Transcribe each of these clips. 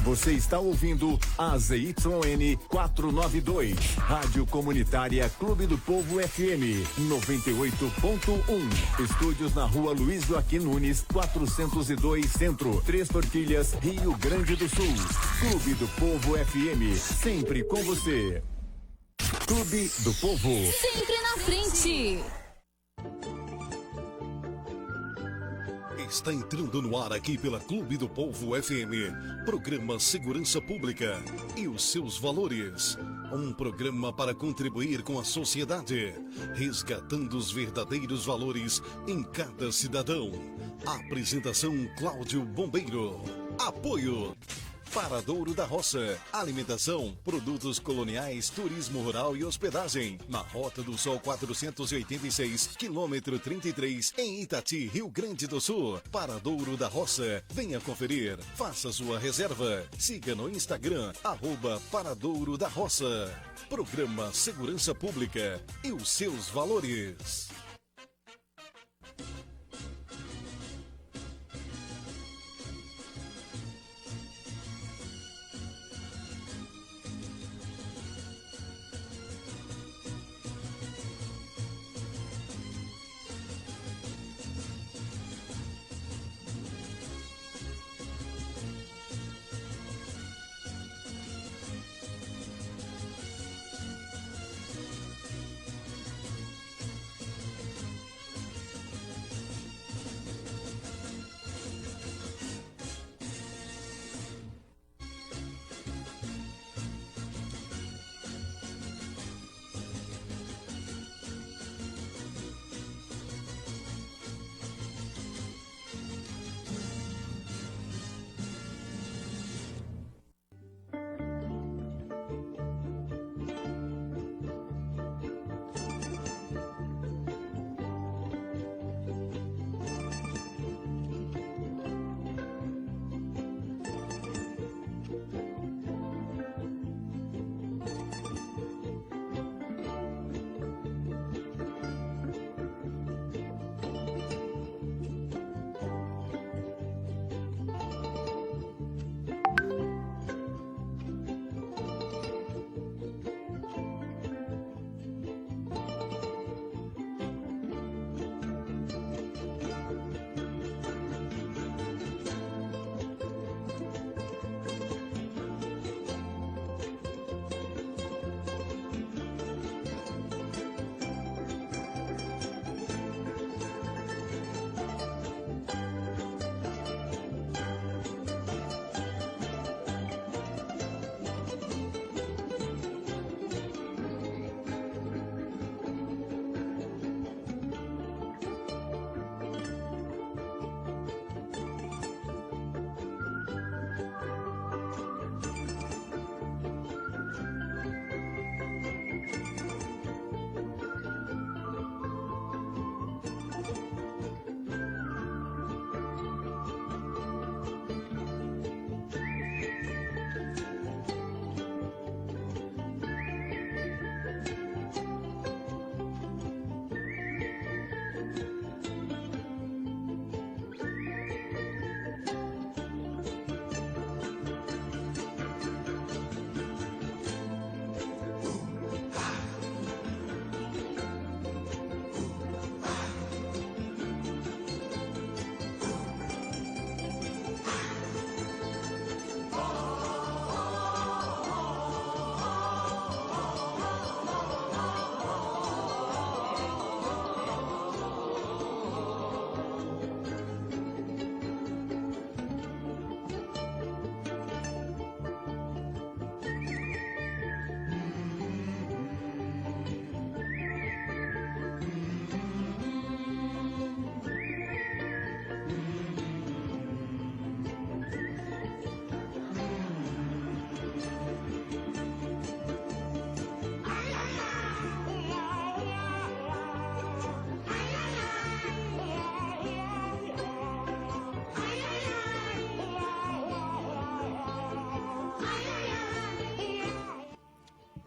Você está ouvindo a ZYN 492, Rádio Comunitária Clube do Povo FM 98.1. Estúdios na Rua Luiz Joaquim Nunes, 402 Centro, Três Forquilhas, Rio Grande do Sul. Clube do Povo FM, sempre com você. Clube do Povo. Sempre na frente. Está entrando no ar aqui pela Clube do Povo FM, programa Segurança Pública e os seus valores. Um programa para contribuir com a sociedade, resgatando os verdadeiros valores em cada cidadão. Apresentação Cláudio Bombeiro. Apoio Paradouro da Roça, alimentação, produtos coloniais, turismo rural e hospedagem. Na Rota do Sol 486, quilômetro 33, em Itati, Rio Grande do Sul. Paradouro da Roça, venha conferir, faça sua reserva. Siga no Instagram, @Paradouro da Roça. Programa Segurança Pública e os seus valores.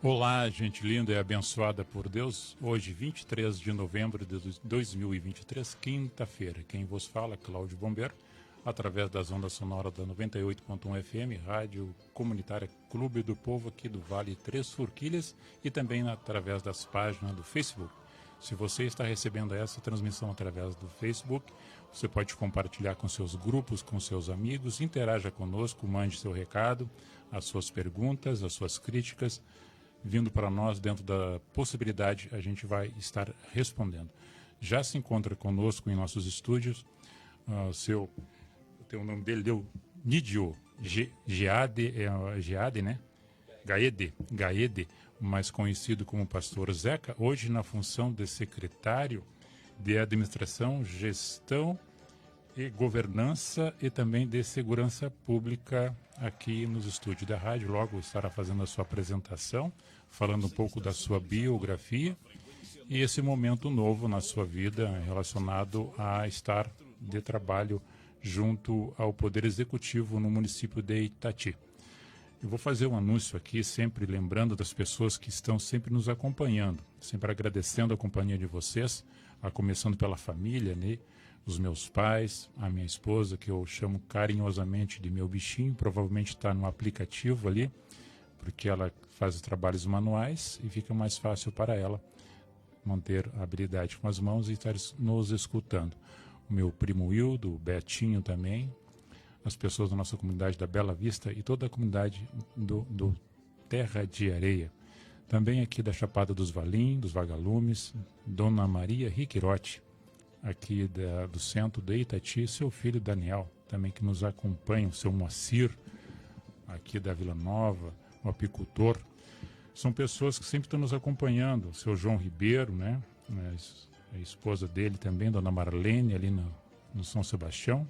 Olá, gente linda e abençoada por Deus. Hoje, 23 de novembro de 2023, quinta-feira. Quem vos fala, Cláudio Bombeiro. através das ondas sonoras da 98.1 FM, Rádio Comunitária Clube do Povo aqui do Vale Três Forquilhas, e também através das páginas do Facebook. Se você está recebendo essa transmissão através do Facebook, você pode compartilhar com seus grupos, com seus amigos, interaja conosco, mande seu recado, as suas perguntas, as suas críticas, vindo para nós dentro da possibilidade, a gente vai estar respondendo. Já se encontra conosco em nossos estúdios, tem o nome dele, deu Nidio Geade, né? Gaede, mais conhecido como Pastor Zeca, hoje na função de secretário de Administração, Gestão e Governança e também de Segurança Pública aqui nos estúdios da rádio. Logo estará fazendo a sua apresentação, falando um pouco da sua biografia e esse momento novo na sua vida relacionado a estar de trabalho junto ao Poder Executivo no município de Itati. Eu vou fazer um anúncio aqui, sempre lembrando das pessoas que estão sempre nos acompanhando, sempre agradecendo a companhia de vocês, começando pela família, né? Os meus pais, a minha esposa, que eu chamo carinhosamente de meu bichinho, provavelmente está no aplicativo ali, porque ela faz os trabalhos manuais e fica mais fácil para ela manter a habilidade com as mãos e estar nos escutando. O meu primo Wildo, o Betinho também, as pessoas da nossa comunidade da Bela Vista e toda a comunidade do Terra de Areia. Também aqui da Chapada dos Valim, dos Vagalumes, Dona Maria Riquirotti, aqui do centro de Itati, seu filho Daniel, também que nos acompanha, o seu Moacir, aqui da Vila Nova, o apicultor. São pessoas que sempre estão nos acompanhando, o seu João Ribeiro, né? A esposa dele também, Dona Marlene, ali no São Sebastião.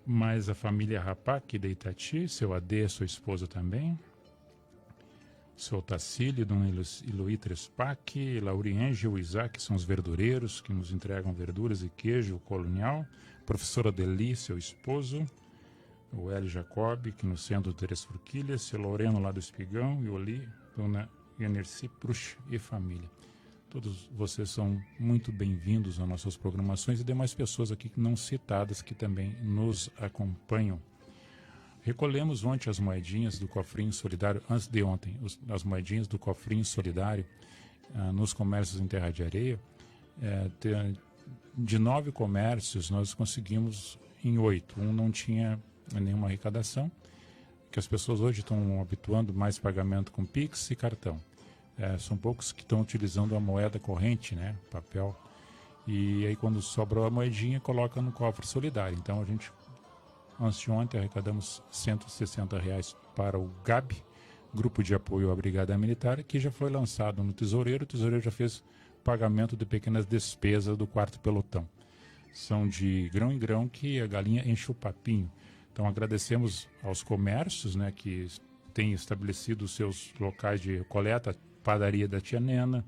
Mais a família Rapá, aqui de Itati, seu Ade, sua esposa também, seu Tacílio, Dona Iluí Trespac, Lauriêngel, Isaac, são os verdureiros que nos entregam verduras e queijo colonial, professora Deli, seu esposo, o Hélio Jacob, que no centro de Três Forquilhas, seu Loreno lá do Espigão, e Oli, Dona Enerci Prush e família. Todos vocês são muito bem-vindos às nossas programações e demais pessoas aqui não citadas que também nos acompanham. Recolhemos ontem as moedinhas do cofrinho solidário, antes de ontem, as moedinhas do cofrinho solidário nos comércios em Terra de Areia. De 9 comércios, nós conseguimos em 8. Um não tinha nenhuma arrecadação, que as pessoas hoje estão habituando mais pagamento com Pix e cartão. São poucos que estão utilizando a moeda corrente, né, papel, e aí quando sobrou a moedinha, coloca no cofre solidário. Então a gente, anteontem, arrecadamos R$160 para o GAB, Grupo de Apoio à Brigada Militar, que já foi lançado no Tesoureiro. O Tesoureiro já fez pagamento de pequenas despesas do 4º pelotão. São de grão em grão que a galinha enche o papinho. Então agradecemos aos comércios, né, que têm estabelecido seus locais de coleta, Padaria da Tia Nena,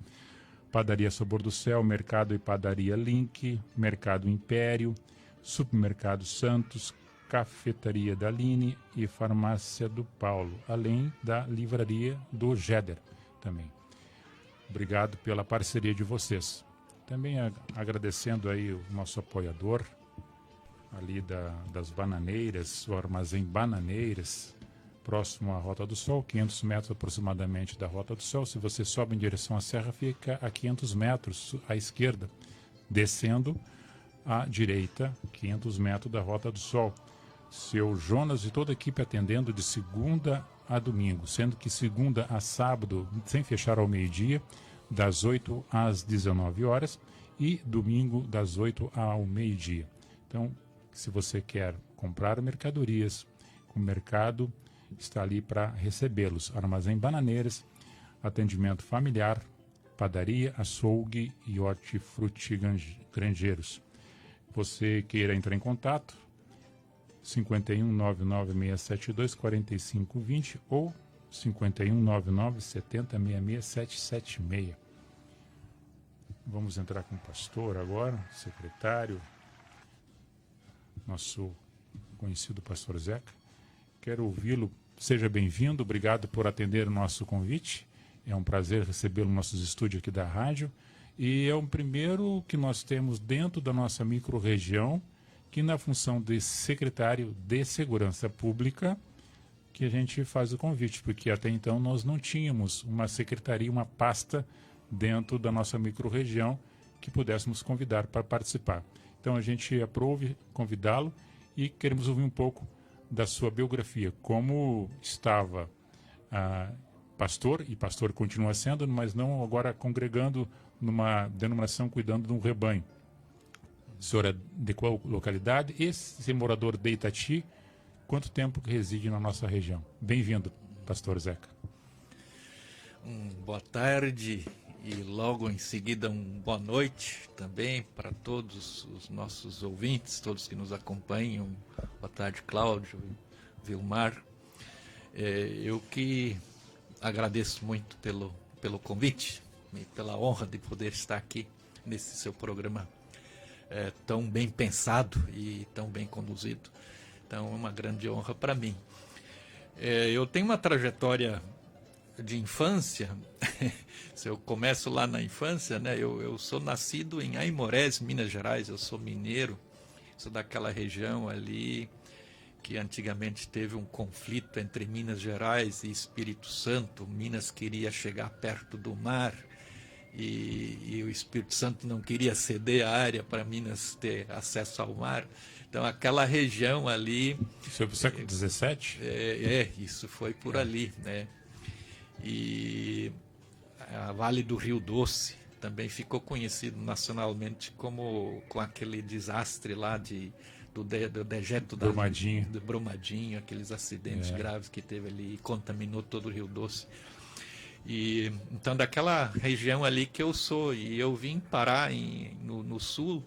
Padaria Sabor do Céu, Mercado e Padaria Link, Mercado Império, Supermercado Santos, Cafetaria da Aline e Farmácia do Paulo, além da Livraria do Jeder também. Obrigado pela parceria de vocês. Também agradecendo aí o nosso apoiador, ali das Bananeiras, o Armazém Bananeiras, próximo à Rota do Sol, 500 metros aproximadamente da Rota do Sol. Se você sobe em direção à serra, fica a 500 metros à esquerda, descendo à direita, 500 metros da Rota do Sol. Seu Jonas e toda a equipe atendendo de segunda a domingo, sendo que segunda a sábado, sem fechar ao meio-dia, das 8 às 19 horas, e domingo das 8 ao meio-dia. Então, se você quer comprar mercadorias, o mercado está ali para recebê-los. Armazém Bananeiras, atendimento familiar, padaria, açougue e hortifruti granjeiros. Você queira entrar em contato, 5199-672-4520 ou 5199-70-66776. Vamos entrar com o pastor agora, secretário, nosso conhecido pastor Zeca. Quero ouvi-lo. Seja bem-vindo, obrigado por atender o nosso convite. É um prazer recebê-lo nos nossos estúdios aqui da rádio E é o primeiro que nós temos dentro da nossa microrregião, que na função de secretário de Segurança Pública, que a gente faz o convite, porque até então nós não tínhamos uma secretaria, uma pasta dentro da nossa microrregião que pudéssemos convidar para participar. Então a gente aprove convidá-lo e queremos ouvir um pouco da sua biografia, como estava pastor, e pastor continua sendo, mas não agora congregando numa denominação, cuidando de um rebanho. O senhor é de qual localidade? Esse morador de Itati, quanto tempo que reside na nossa região? Bem-vindo, pastor Zeca. Boa tarde e logo em seguida boa noite também para todos os nossos ouvintes, todos que nos acompanham. Boa tarde, Cláudio, Vilmar. Eu que agradeço muito pelo convite e pela honra de poder estar aqui nesse seu programa tão bem pensado e tão bem conduzido. Então é uma grande honra para mim. Eu tenho uma trajetória de infância. Se eu começo lá na infância, né? Eu sou nascido em Aimorés, Minas Gerais. Eu sou mineiro, sou daquela região ali que antigamente teve um conflito entre Minas Gerais e Espírito Santo. Minas queria chegar perto do mar e o Espírito Santo não queria ceder a área para Minas ter acesso ao mar. Então aquela região ali... Isso foi para o século XVII? Isso foi por ali, né? E a Vale do Rio Doce também ficou conhecido nacionalmente com aquele desastre lá do dejeto do Brumadinho, aqueles acidentes graves que teve ali e contaminou todo o Rio Doce. E então daquela região ali que eu sou, e eu vim parar no sul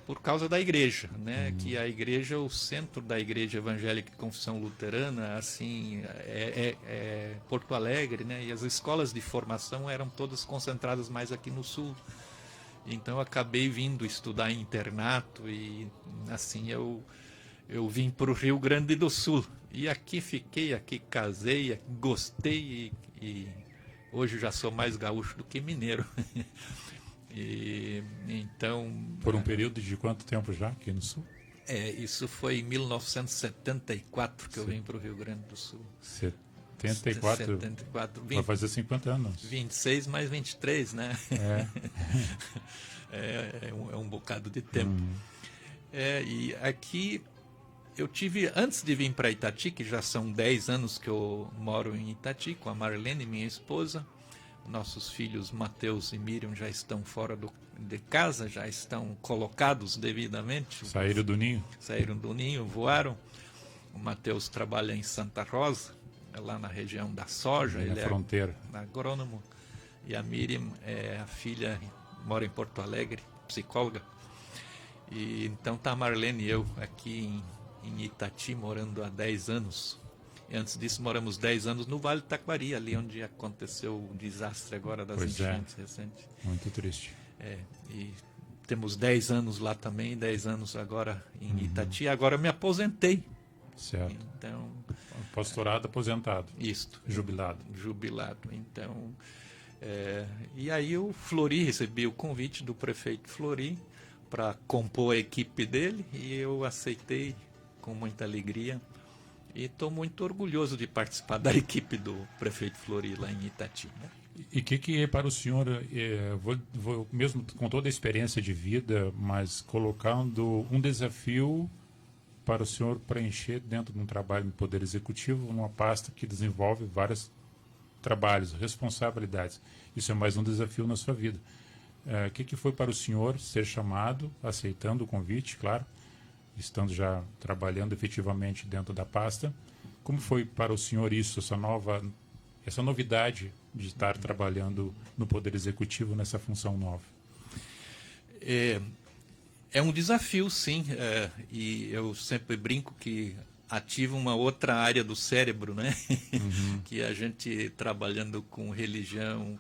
por causa da igreja, né? Que a igreja, o centro da Igreja Evangélica de Confissão Luterana, assim, é Porto Alegre, né? E as escolas de formação eram todas concentradas mais aqui no sul. Então eu acabei vindo estudar em internato e assim eu vim para o Rio Grande do Sul. E aqui fiquei, aqui casei, gostei e hoje já sou mais gaúcho do que mineiro. E então... Por um período de quanto tempo já aqui no Sul? Isso foi em 1974 que eu vim para o Rio Grande do Sul. 74? Vai fazer 50 anos. 26 mais 23, né? É um bocado de tempo. E aqui eu tive, antes de vir para Itati, que já são 10 anos que eu moro em Itati, com a Marlene, minha esposa. Nossos filhos Mateus e Miriam já estão fora de casa, já estão colocados devidamente. Saíram do ninho? Saíram do ninho, voaram. O Mateus trabalha em Santa Rosa, lá na região da soja. Ele fronteira. É agrônomo. E a Miriam é a filha, mora em Porto Alegre, psicóloga. E então está a Marlene e eu aqui em Itati, morando há 10 anos. E antes disso, moramos 10 anos no Vale do Taquari, ali onde aconteceu o desastre agora das enchentes recentes. Muito triste. E temos 10 anos lá também, 10 anos agora em Itati. Agora eu me aposentei. Certo. Então, pastorado, aposentado. Isto. Jubilado. Jubilado. Então, e aí o Flori, recebi o convite do prefeito Flori para compor a equipe dele e eu aceitei com muita alegria. E estou muito orgulhoso de participar da equipe do prefeito Flori lá em Itati. Né? E o que é para o senhor, vou mesmo com toda a experiência de vida, mas colocando um desafio para o senhor preencher dentro de um trabalho no Poder Executivo, numa pasta que desenvolve vários trabalhos, responsabilidades. Isso é mais um desafio na sua vida. O que foi para o senhor ser chamado, aceitando o convite, claro, estando já trabalhando efetivamente dentro da pasta? Como foi para o senhor isso, essa novidade de estar trabalhando no Poder Executivo nessa função nova? É um desafio, sim, e eu sempre brinco que ativa uma outra área do cérebro, né? Que a gente trabalhando com religião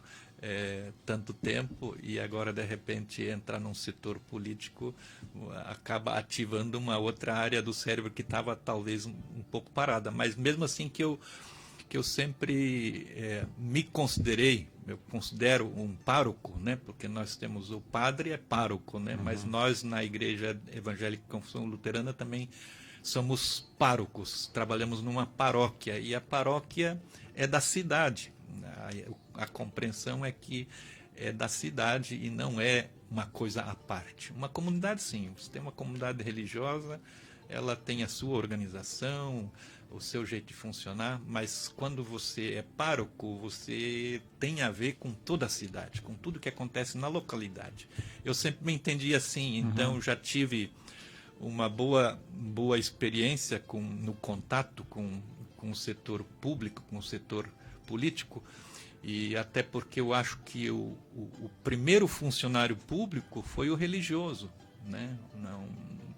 tanto tempo e agora de repente entrar num setor político acaba ativando uma outra área do cérebro que estava talvez um pouco parada, mas mesmo assim que eu sempre me considerei eu considero um pároco, né? Porque nós temos o padre é pároco, né? Mas nós na Igreja Evangélica de Confissão Luterana também somos párocos, trabalhamos numa paróquia, e a paróquia é da cidade. A compreensão é que é da cidade e não é uma coisa à parte. Uma comunidade, sim, você tem uma comunidade religiosa, ela tem a sua organização, o seu jeito de funcionar, mas quando você é pároco, você tem a ver com toda a cidade, com tudo que acontece na localidade. Eu sempre me entendi assim, então já tive uma boa experiência no contato com o setor público, com o setor político, e até porque eu acho que o primeiro funcionário público foi o religioso, né?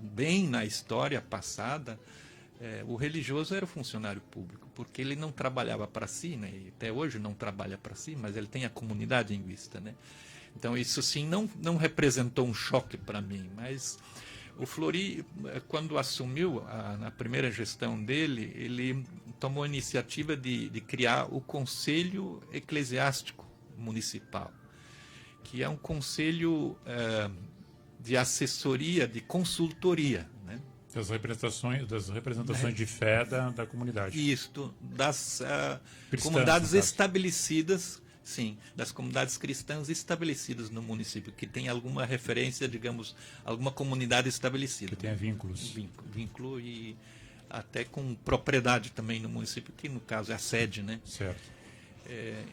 Bem na história passada, o religioso era o funcionário público, porque ele não trabalhava para si, né? E até hoje não trabalha para si, mas ele tem a comunidade em vista, né? Então isso sim não representou um choque para mim, mas o Fleury, quando assumiu na primeira gestão dele, ele tomou a iniciativa de criar o Conselho Eclesiástico Municipal, que é um conselho de assessoria, de consultoria, né? Das representações de fé da comunidade. Isto, das Cristãs, comunidades no caso. estabelecidas, sim, das comunidades cristãs estabelecidas no município, que tem alguma referência, digamos, alguma comunidade estabelecida. Que tenha vínculos. Vínculo e até com propriedade também no município, que no caso é a sede, né? Certo.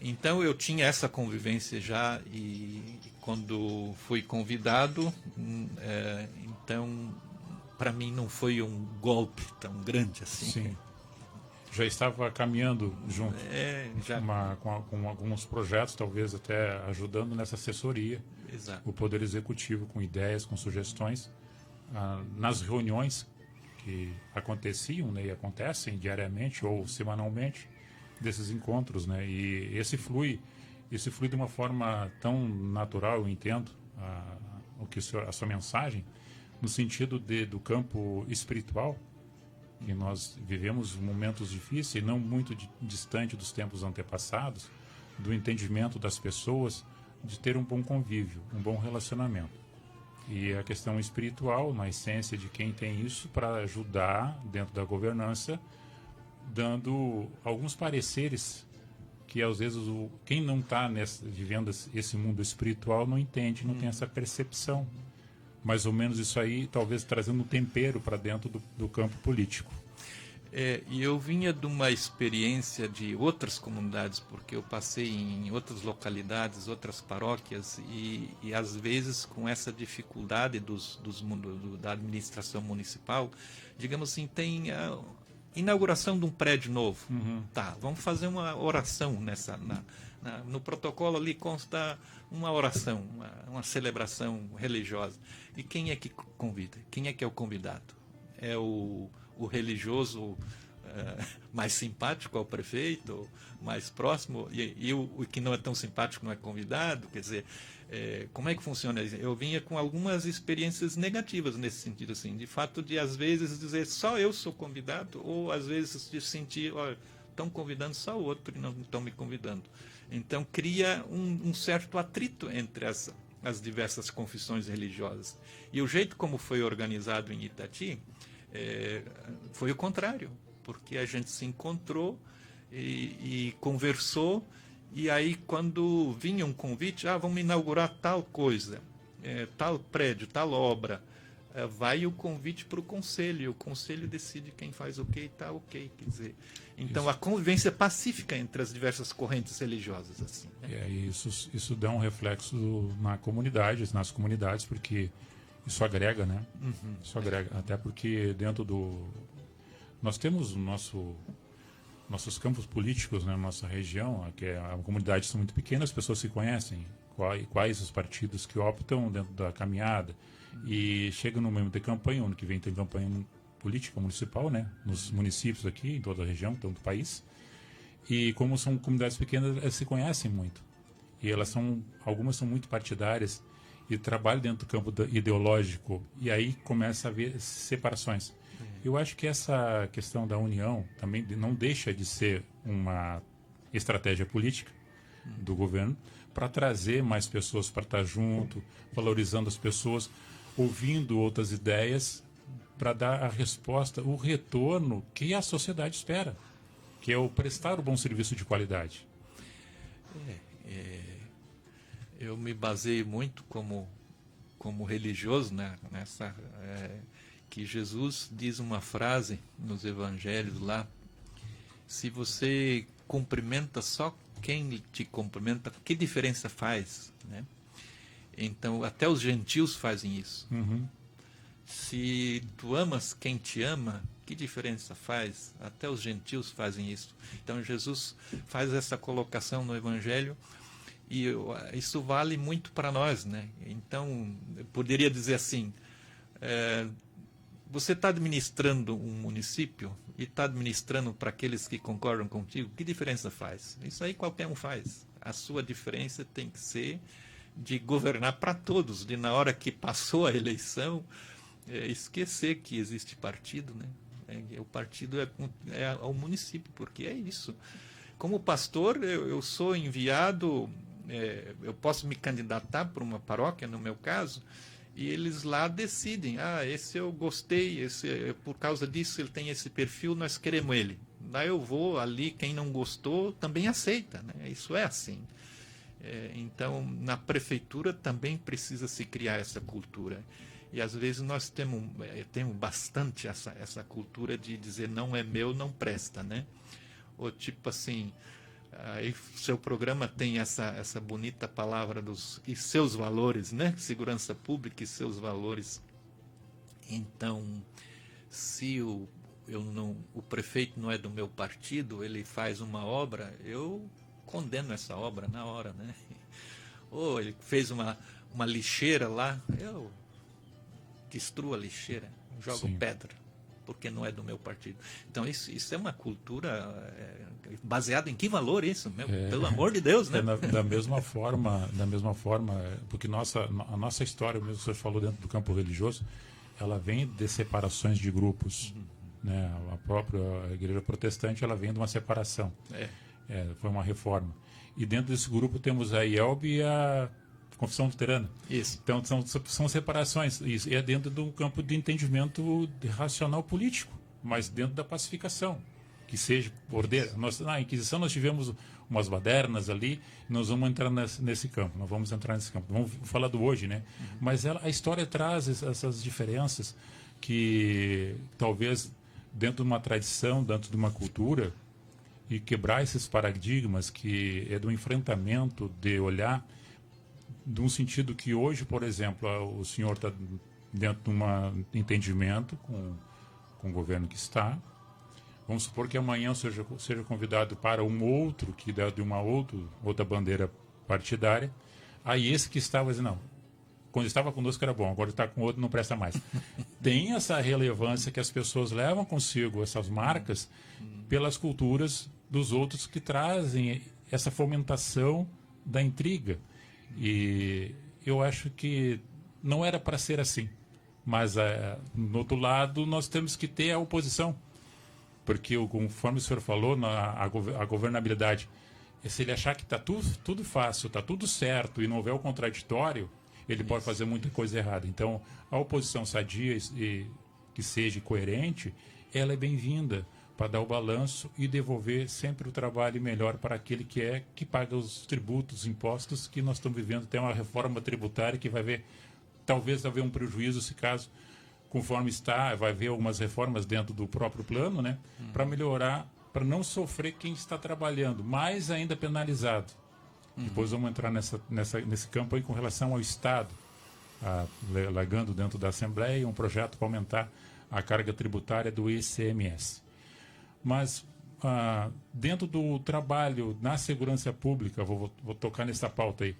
Então eu tinha essa convivência já, e quando fui convidado, então para mim não foi um golpe tão grande assim. Sim. Já estava caminhando junto Já. com alguns projetos, talvez até ajudando nessa assessoria. Exato. O Poder Executivo com ideias, com sugestões, nas reuniões que aconteciam, né, e acontecem diariamente ou semanalmente, desses encontros, né? E esse flui de uma forma tão natural, eu entendo a sua mensagem, no sentido do campo espiritual, que nós vivemos momentos difíceis, não muito distante dos tempos antepassados, do entendimento das pessoas, de ter um bom convívio, um bom relacionamento. E a questão espiritual, na essência de quem tem isso, para ajudar dentro da governança, dando alguns pareceres que às vezes quem não está vivendo esse mundo espiritual não entende, não tem essa percepção. Mais ou menos isso aí, talvez trazendo um tempero para dentro do campo político. E eu vinha de uma experiência de outras comunidades, porque eu passei em outras localidades, outras paróquias, e às vezes com essa dificuldade da administração municipal, digamos assim, tem a inauguração de um prédio novo. Tá, vamos fazer uma oração no protocolo ali consta uma oração, uma celebração religiosa. E quem é que convida? Quem é que é o convidado? É o religioso mais simpático ao prefeito, mais próximo, e o que não é tão simpático não é convidado? Quer dizer, como é que funciona? Eu vinha com algumas experiências negativas nesse sentido, assim, de fato de às vezes dizer só eu sou convidado, ou às vezes de sentir, olha, estão convidando só o outro e não estão me convidando. Então cria um certo atrito entre as diversas confissões religiosas. E o jeito como foi organizado em Itati foi o contrário, porque a gente se encontrou e conversou, e aí quando vinha um convite, vamos inaugurar tal coisa, tal prédio, tal obra, vai o convite para o conselho, e o conselho decide quem faz o que e está ok, quer dizer. Então isso. A convivência pacífica entre as diversas correntes religiosas, assim, né? Isso dá um reflexo nas comunidades, porque isso agrega, né? Isso agrega, até porque dentro nós temos nossos campos políticos, né, nossa região, que a comunidade são muito pequenas, as pessoas se conhecem, quais os partidos que optam dentro da caminhada, e chega no momento de campanha, ano que vem tem campanha política municipal, né, nos municípios aqui, em toda a região, todo o país, e como são comunidades pequenas, elas se conhecem muito, e algumas são muito partidárias, e trabalham dentro do campo ideológico, e aí começa a haver separações. Eu acho que essa questão da união também não deixa de ser uma estratégia política, do governo, para trazer mais pessoas para estar junto, valorizando as pessoas, ouvindo outras ideias, para dar a resposta, o retorno que a sociedade espera, que é o prestar o bom serviço de qualidade. Eu me baseio muito como religioso, né, que Jesus diz uma frase nos evangelhos lá: se você cumprimenta só quem te cumprimenta, que diferença faz, né? Então, até os gentios fazem isso. Se tu amas quem te ama, que diferença faz? Até os gentios fazem isso. Então, Jesus faz essa colocação no Evangelho e isso vale muito para nós, né? Então, eu poderia dizer assim, você está administrando um município e está administrando para aqueles que concordam contigo, que diferença faz? Isso aí qualquer um faz. A sua diferença tem que ser de governar para todos, de na hora que passou a eleição, esquecer que existe partido, né? O partido é o município, porque é isso. Como pastor, eu sou enviado, eu posso me candidatar para uma paróquia, no meu caso, e eles lá decidem, esse eu gostei, esse, por causa disso ele tem esse perfil, nós queremos ele. Daí eu vou ali, quem não gostou também aceita, né? Isso é assim. Então, na prefeitura também precisa se criar essa cultura. E às vezes nós temos bastante essa cultura de dizer não é meu, não presta, né? Ou tipo assim, aí seu programa tem essa bonita palavra e seus valores, né? Segurança pública e seus valores. Então, se o prefeito não é do meu partido, ele faz uma obra, eu condeno essa obra na hora, né? Ou ele fez uma lixeira lá, eu destruo a lixeira, jogo pedra, porque não é do meu partido. Então isso é uma cultura baseada em que valor isso? Pelo amor de Deus, né? Da mesma forma, porque a nossa história, mesmo que você falou dentro do campo religioso, ela vem de separações de grupos, né? A própria igreja protestante, ela vem de uma separação. Foi uma reforma. E dentro desse grupo temos a IELB e a Confissão Luterana. Isso. Então são separações. Isso é dentro do campo de entendimento racional político, mas dentro da pacificação, que seja ordeira. Na Inquisição nós tivemos umas badernas ali, nós vamos entrar nesse campo, nós vamos entrar nesse campo. Vamos falar do hoje, né? Mas a história traz essas diferenças que talvez dentro de uma tradição, dentro de uma cultura, e quebrar esses paradigmas que é do enfrentamento, de olhar de um sentido que hoje, por exemplo, o senhor está dentro de um entendimento com o governo que está. Vamos supor que amanhã seja convidado para um outro que dá de uma outra bandeira partidária. Aí esse que estava dizendo, não, quando estava conosco era bom, agora está com outro não presta mais. Tem essa relevância que as pessoas levam consigo, essas marcas, pelas culturas dos outros que trazem essa fomentação da intriga. E eu acho que não era para ser assim. Mas, no outro lado, nós temos que ter a oposição. Porque, conforme o senhor falou, a governabilidade, se ele achar que está tudo fácil, está tudo certo e não houver o contraditório, ele pode fazer muita coisa errada. Então, a oposição sadia e que seja coerente, ela é bem-vinda para dar o balanço e devolver sempre o trabalho melhor para aquele que paga os tributos, os impostos que nós estamos vivendo. Tem uma reforma tributária que talvez haver um prejuízo, se caso, conforme está, vai haver algumas reformas dentro do próprio plano, né, para melhorar, para não sofrer quem está trabalhando, mais ainda penalizado. Depois vamos entrar nesse campo aí com relação ao Estado, legando dentro da Assembleia um projeto para aumentar a carga tributária do ICMS. Mas, dentro do trabalho na segurança pública, vou tocar nessa pauta aí,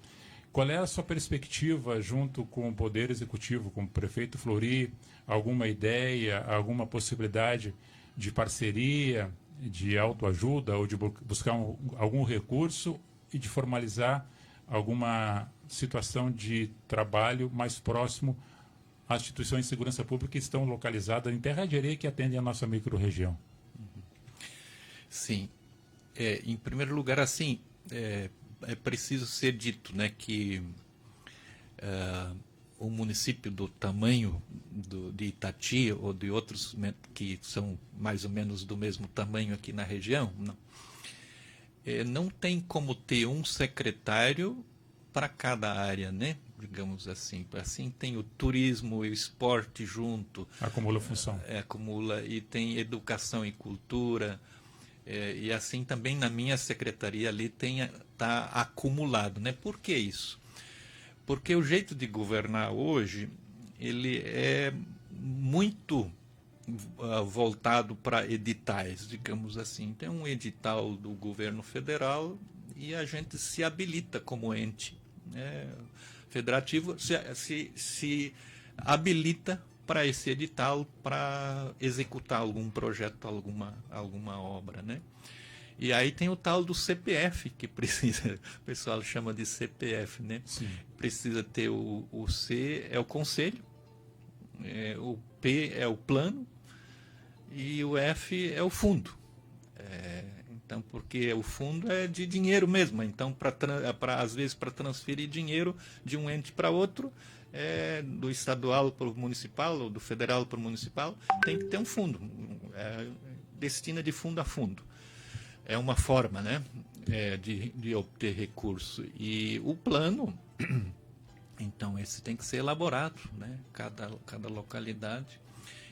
qual é a sua perspectiva junto com o Poder Executivo, com o prefeito Fleury, alguma ideia, alguma possibilidade de parceria, de autoajuda ou de buscar algum recurso e de formalizar alguma situação de trabalho mais próximo às instituições de segurança pública que estão localizadas em Terra de Areia que atendem a nossa micro-região? Sim. Em primeiro lugar, assim, é preciso ser dito, né, que o município do tamanho de Itati ou de outros que são mais ou menos do mesmo tamanho aqui na região, não tem como ter um secretário para cada área, né? Digamos assim. Assim tem o turismo e o esporte junto. Acumula função. Acumula, e tem educação e cultura. E assim também na minha secretaria ali está acumulado, né? Por que isso? Porque o jeito de governar hoje, ele é muito voltado para editais, digamos assim. Tem um edital do governo federal e a gente se habilita como ente federativo, se habilita para esse edital para executar algum projeto, alguma obra, né? E aí tem o tal do CPF, que precisa, o pessoal chama de CPF, né? Sim. Precisa ter o C é o conselho, o P é o plano e o F é o fundo. Então, porque o fundo é de dinheiro mesmo, então às vezes para transferir dinheiro de um ente para outro, do estadual para o municipal ou do federal para o municipal, tem que ter um fundo, destina de fundo a fundo. É uma forma, né, de obter recurso. E o plano, então, esse tem que ser elaborado, né, cada localidade.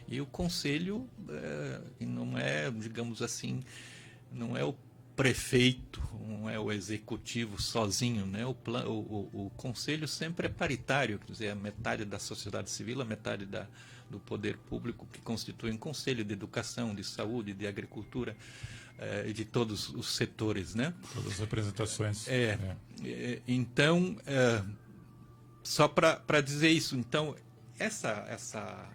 E o conselho não é, digamos assim, não é o prefeito, não é o executivo sozinho, né? O conselho sempre é paritário, quer dizer, a metade da sociedade civil, a metade do poder público que constitui um conselho de educação, de saúde, de agricultura, e de todos os setores, né? Todas as representações. Então, só para dizer isso, então, essa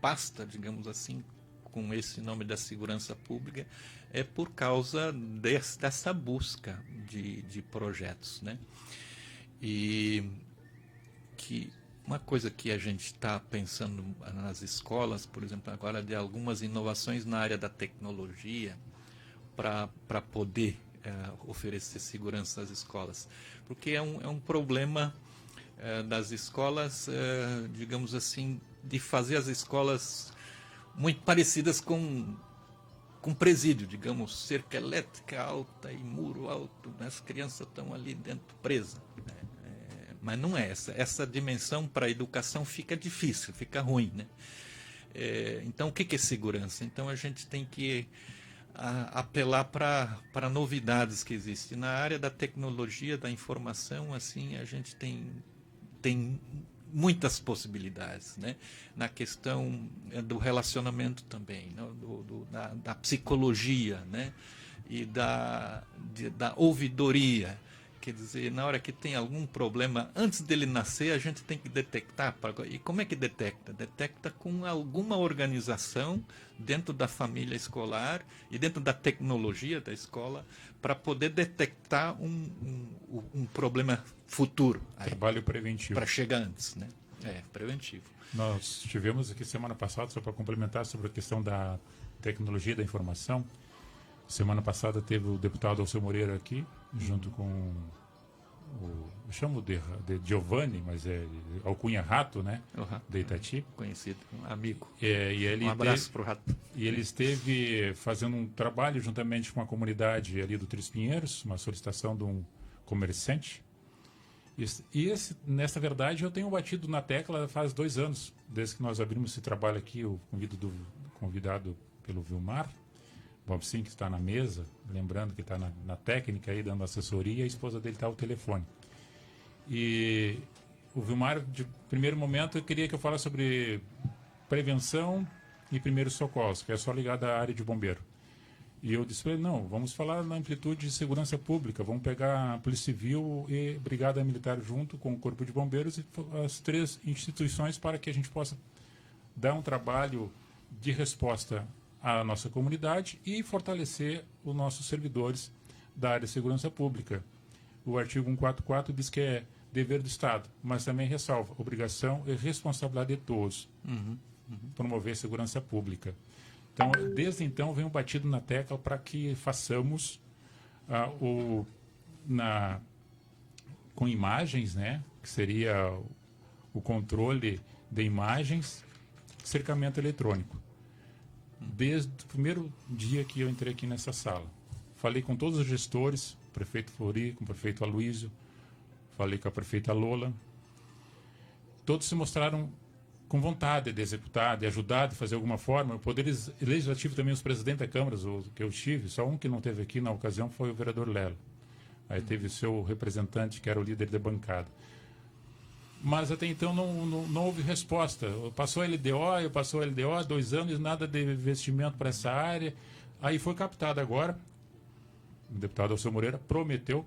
pasta, digamos assim, com esse nome da segurança pública, é por causa dessa busca de projetos, né? E que uma coisa que a gente está pensando nas escolas, por exemplo, agora, de algumas inovações na área da tecnologia para poder oferecer segurança às escolas, porque é um problema das escolas, digamos assim, de fazer as escolas muito parecidas com presídio, digamos, cerca elétrica alta e muro alto, né? As crianças estão ali dentro presas. Mas não é essa dimensão para a educação fica difícil, fica ruim, né? Então, o que é segurança? Então, a gente tem que apelar para novidades que existem. Na área da tecnologia, da informação, assim, a gente tem muitas possibilidades, né? Na questão do relacionamento também, né? da psicologia, né? E da ouvidoria. Quer dizer, na hora que tem algum problema, antes dele nascer, a gente tem que detectar. E como é que detecta? Detecta com alguma organização dentro da família escolar e dentro da tecnologia da escola para poder detectar um problema futuro. Trabalho preventivo. Para chegar antes, né? Preventivo. Nós tivemos aqui semana passada, só para complementar sobre a questão da tecnologia da informação. Semana passada teve o deputado Alceu Moreira aqui, junto com eu chamo de Giovanni, mas é Alcunha Rato, né? De Itati. Conhecido, um amigo. Um abraço para o Rato. E ele esteve fazendo um trabalho juntamente com a comunidade ali do Três Pinheiros, uma solicitação de um comerciante. Nessa verdade, eu tenho batido na tecla faz 2 anos, desde que nós abrimos esse trabalho aqui, o convidado pelo Vilmar, Bob Sim, que está na mesa, lembrando que está na técnica aí, dando assessoria, a esposa dele está ao telefone. E o Vilmar, de primeiro momento, eu queria que eu falasse sobre prevenção e primeiros socorros, que é só ligado à área de bombeiro. E eu disse para ele, não, vamos falar na amplitude de segurança pública, vamos pegar a Polícia Civil e Brigada Militar junto com o Corpo de Bombeiros e as 3 instituições para que a gente possa dar um trabalho de resposta à nossa comunidade e fortalecer os nossos servidores da área de segurança pública. O artigo 144 diz que é dever do Estado, mas também ressalva obrigação e responsabilidade de todos. Promover segurança pública. Então, desde então, venho batido na tecla para que façamos com imagens, né? Que seria o controle de imagens, cercamento eletrônico. Desde o primeiro dia que eu entrei aqui nessa sala. Falei com todos os gestores, o prefeito Flori, com o prefeito Aloysio, falei com a prefeita Lola. Todos se mostraram com vontade de executar, de ajudar, de fazer alguma forma. O Poder Legislativo também, os presidentes da Câmara, que eu tive, só um que não teve aqui na ocasião foi o vereador Lelo. Aí teve o seu representante, que era o líder da bancada. Mas até então não houve resposta. Passou a LDO, 2 anos, nada de investimento para essa área. Aí foi captado agora, o deputado Alceu Moreira prometeu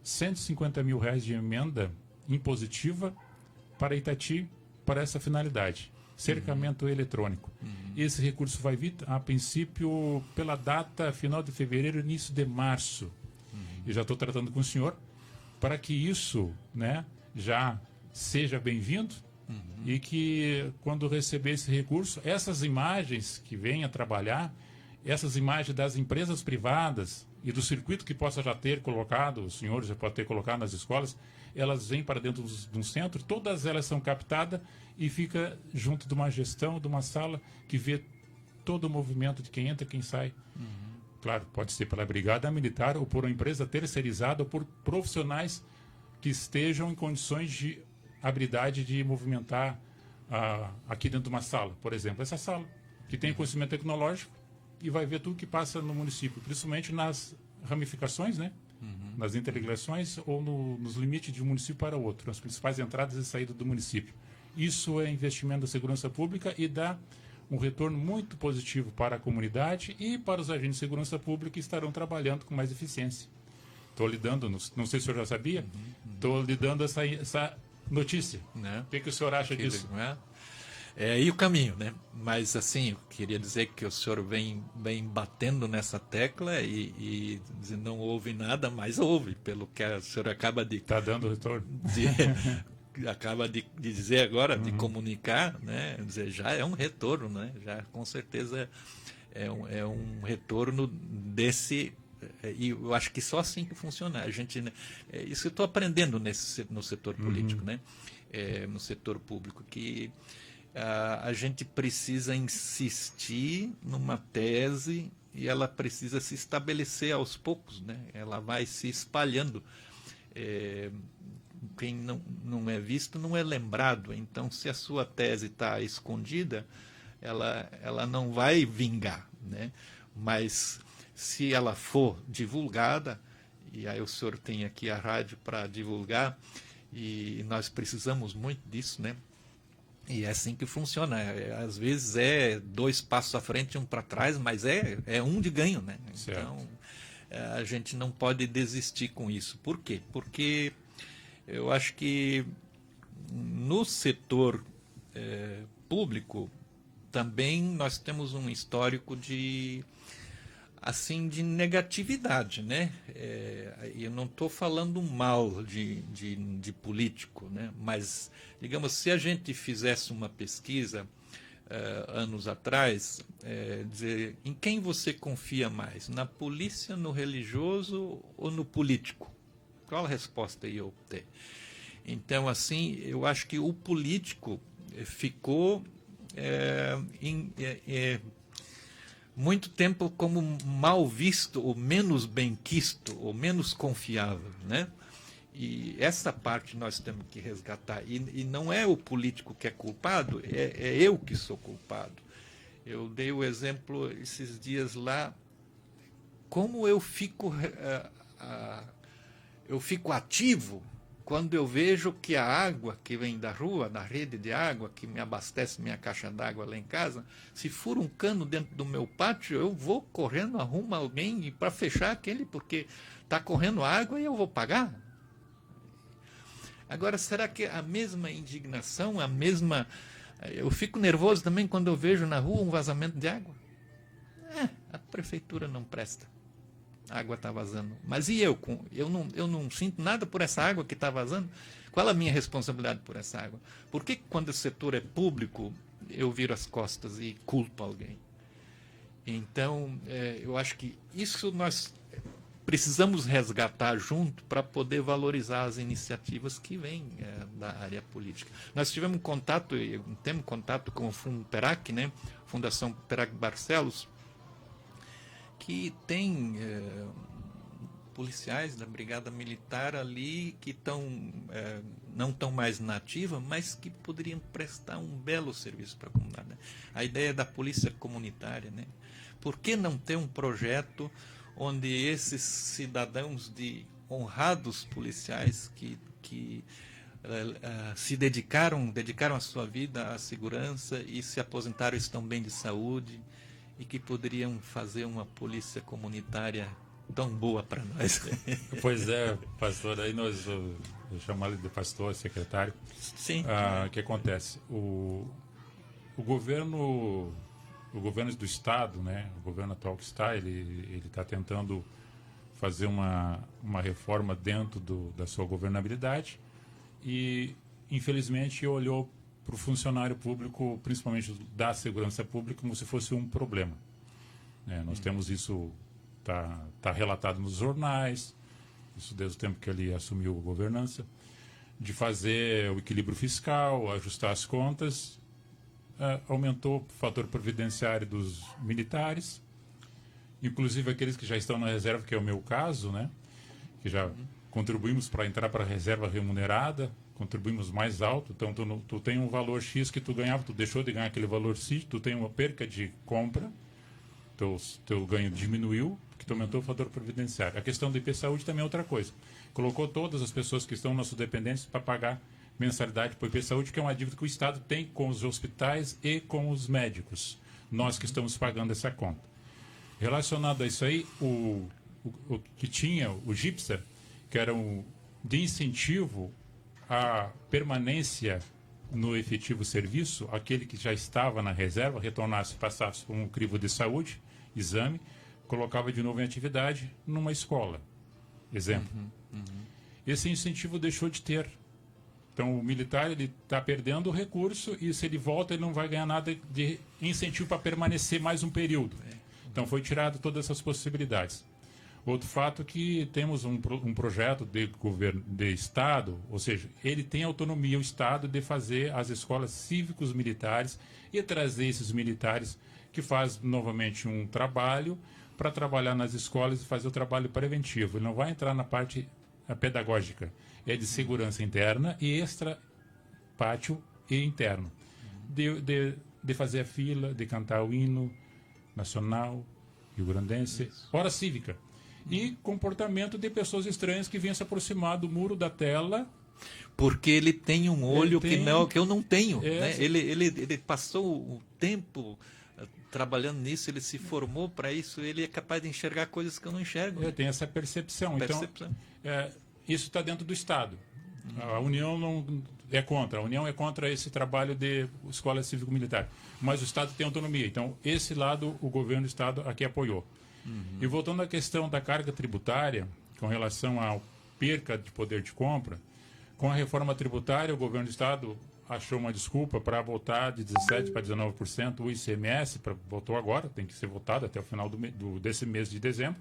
150 mil reais de emenda impositiva para Itati, para essa finalidade, cercamento eletrônico. Esse recurso vai vir, a princípio, pela data final de fevereiro, início de março. Eu já estou tratando com o senhor para que isso, né, já seja bem-vindo e que, quando receber esse recurso, essas imagens que venha trabalhar, essas imagens das empresas privadas e do circuito que possa já ter colocado, os senhores já podem ter colocado nas escolas, elas vêm para dentro de um centro, todas elas são captadas e fica junto de uma gestão, de uma sala que vê todo o movimento de quem entra e quem sai. Claro, pode ser pela brigada militar ou por uma empresa terceirizada ou por profissionais que estejam em condições de habilidade de movimentar aqui dentro de uma sala. Por exemplo, essa sala, que tem conhecimento tecnológico e vai ver tudo que passa no município, principalmente nas ramificações, né? Nas interligações ou nos limites de um município para outro, nas principais entradas e saídas do município. Isso é investimento da segurança pública e dá um retorno muito positivo para a comunidade e para os agentes de segurança pública que estarão trabalhando com mais eficiência. Estou lhe dando, não sei se o senhor já sabia, estou lhe dando essa notícia. O que o senhor acha disso? É aí o caminho, né? Mas, assim, eu queria dizer que o senhor vem batendo nessa tecla e não houve nada, mas houve, pelo que o senhor acaba de... Está dando retorno. Acaba de dizer agora, de comunicar, né? Dizer, já é um retorno, né? Já, com certeza, é um retorno desse... E eu acho que só assim que funciona. A gente, isso eu estou aprendendo no setor político, né? No setor público, que a gente precisa insistir numa tese e ela precisa se estabelecer aos poucos, né? Ela vai se espalhando. Quem não é visto não é lembrado. Então, se a sua tese está escondida, ela não vai vingar, né? Mas se ela for divulgada, e aí o senhor tem aqui a rádio para divulgar, e nós precisamos muito disso, né? E é assim que funciona. Às vezes é 2 passos à frente e 1 para trás, mas é um de ganho, né? Certo. Então, a gente não pode desistir com isso. Por quê? Porque eu acho que no setor público também nós temos um histórico de negatividade, né? Eu não estou falando mal de político, né? Mas, digamos, se a gente fizesse uma pesquisa anos atrás, dizer em quem você confia mais, na polícia, no religioso ou no político? Qual a resposta ia obter? Então, assim, eu acho que o político ficou muito tempo como mal visto, ou menos benquisto, ou menos confiável, né? E essa parte nós temos que resgatar. E não é o político que é culpado, é eu que sou culpado. Eu dei o exemplo esses dias lá, como eu fico ativo quando eu vejo que a água que vem da rua, da rede de água, que me abastece minha caixa d'água lá em casa, se for um cano dentro do meu pátio, eu vou correndo, arrumo alguém para fechar aquele, porque está correndo água e eu vou pagar. Agora, será que a mesma indignação, eu fico nervoso também quando eu vejo na rua um vazamento de água? A prefeitura não presta. A água está vazando. Mas e eu? Eu não sinto nada por essa água que está vazando? Qual a minha responsabilidade por essa água? Por que quando o setor é público, eu viro as costas e culpo alguém? Então, eu acho que isso nós precisamos resgatar junto para poder valorizar as iniciativas que vêm da área política. Nós tivemos temos contato com o Fundo Perac, né? Fundação Perac Barcelos, que tem policiais da Brigada Militar ali que não estão mais na ativa, mas que poderiam prestar um belo serviço para a comunidade, né? A ideia da polícia comunitária, né? Por que não ter um projeto onde esses cidadãos honrados policiais que se dedicaram a sua vida à segurança e se aposentaram, estão bem de saúde e que poderiam fazer uma polícia comunitária tão boa para nós? Pois é, pastor, aí nós chamamos de pastor, secretário. Sim. O que acontece? O governo do Estado, né, o governo atual que está, ele está tentando fazer uma reforma dentro da sua governabilidade e, infelizmente, olhou para o funcionário público, principalmente da segurança pública, como se fosse um problema. Nós temos isso, tá relatado nos jornais, isso desde o tempo que ele assumiu a governança, de fazer o equilíbrio fiscal, ajustar as contas. Aumentou o fator previdenciário dos militares, inclusive aqueles que já estão na reserva, que é o meu caso, né? Que já contribuímos para entrar para a reserva remunerada, contribuímos mais alto, então tu tem um valor X que tu ganhava, tu deixou de ganhar aquele valor X, tu tem uma perca de compra, teu ganho diminuiu, porque tu aumentou o fator previdenciário. A questão do IP Saúde também é outra coisa. Colocou todas as pessoas que estão nossos dependentes para pagar mensalidade para o IP Saúde, que é uma dívida que o Estado tem com os hospitais e com os médicos. Nós que estamos pagando essa conta. Relacionado a isso aí, o que tinha o GIPSA, que era de incentivo à permanência no efetivo serviço, aquele que já estava na reserva, retornasse, passasse por um crivo de saúde, exame, colocava de novo em atividade numa escola. Exemplo. Esse incentivo deixou de ter. Então, o militar está perdendo o recurso e, se ele volta, ele não vai ganhar nada de incentivo para permanecer mais um período. Então, foi tirado todas essas possibilidades. Outro fato é que temos um projeto de governo de Estado, ou seja, ele tem autonomia, o Estado, de fazer as escolas cívicos militares e trazer esses militares que fazem novamente um trabalho para trabalhar nas escolas e fazer o trabalho preventivo. Ele não vai entrar na parte pedagógica. É de segurança interna e extra pátio e interno. De fazer a fila, de cantar o hino nacional, rio-grandense, hora cívica. E comportamento de pessoas estranhas que vinham se aproximar do muro da tela. Porque ele tem um olho que eu não tenho. Né? Ele passou o tempo trabalhando nisso, ele se formou para isso, ele é capaz de enxergar coisas que eu não enxergo. Tem essa percepção. Então, isso está dentro do Estado. A União não é contra. A União é contra esse trabalho de escola cívico-militar. Mas o Estado tem autonomia. Então, esse lado, o governo do Estado aqui apoiou. E voltando à questão da carga tributária, com relação à perca de poder de compra, com a reforma tributária, o governo do Estado achou uma desculpa para voltar de 17% para 19% o ICMS, votou agora, tem que ser votado até o final desse mês de dezembro,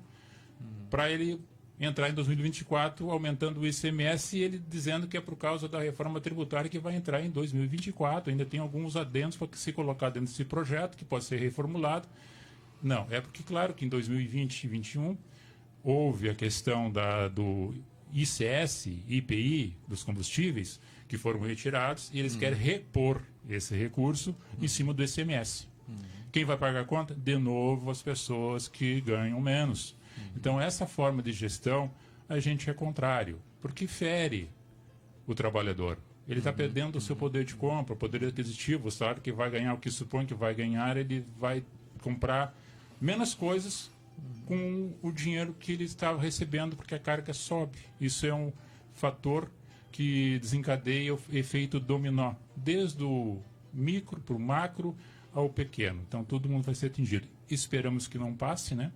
para ele entrar em 2024 aumentando o ICMS, e ele dizendo que é por causa da reforma tributária que vai entrar em 2024. Ainda tem alguns adendos para se colocar dentro desse projeto, que pode ser reformulado. Não, é porque, claro, que em 2020 e 2021 houve a questão do ICS, IPI, dos combustíveis, que foram retirados, e eles querem repor esse recurso em cima do ICMS. Quem vai pagar a conta? De novo, as pessoas que ganham menos. Então, essa forma de gestão, a gente é contrário, porque fere o trabalhador. Ele está perdendo o seu poder de compra, o poder aquisitivo, o salário que vai ganhar, o que supõe que vai ganhar, ele vai comprar menos coisas com o dinheiro que ele estava recebendo, porque a carga sobe. Isso é um fator que desencadeia o efeito dominó, desde o micro para o macro ao pequeno. Então, todo mundo vai ser atingido. Esperamos que não passe, né?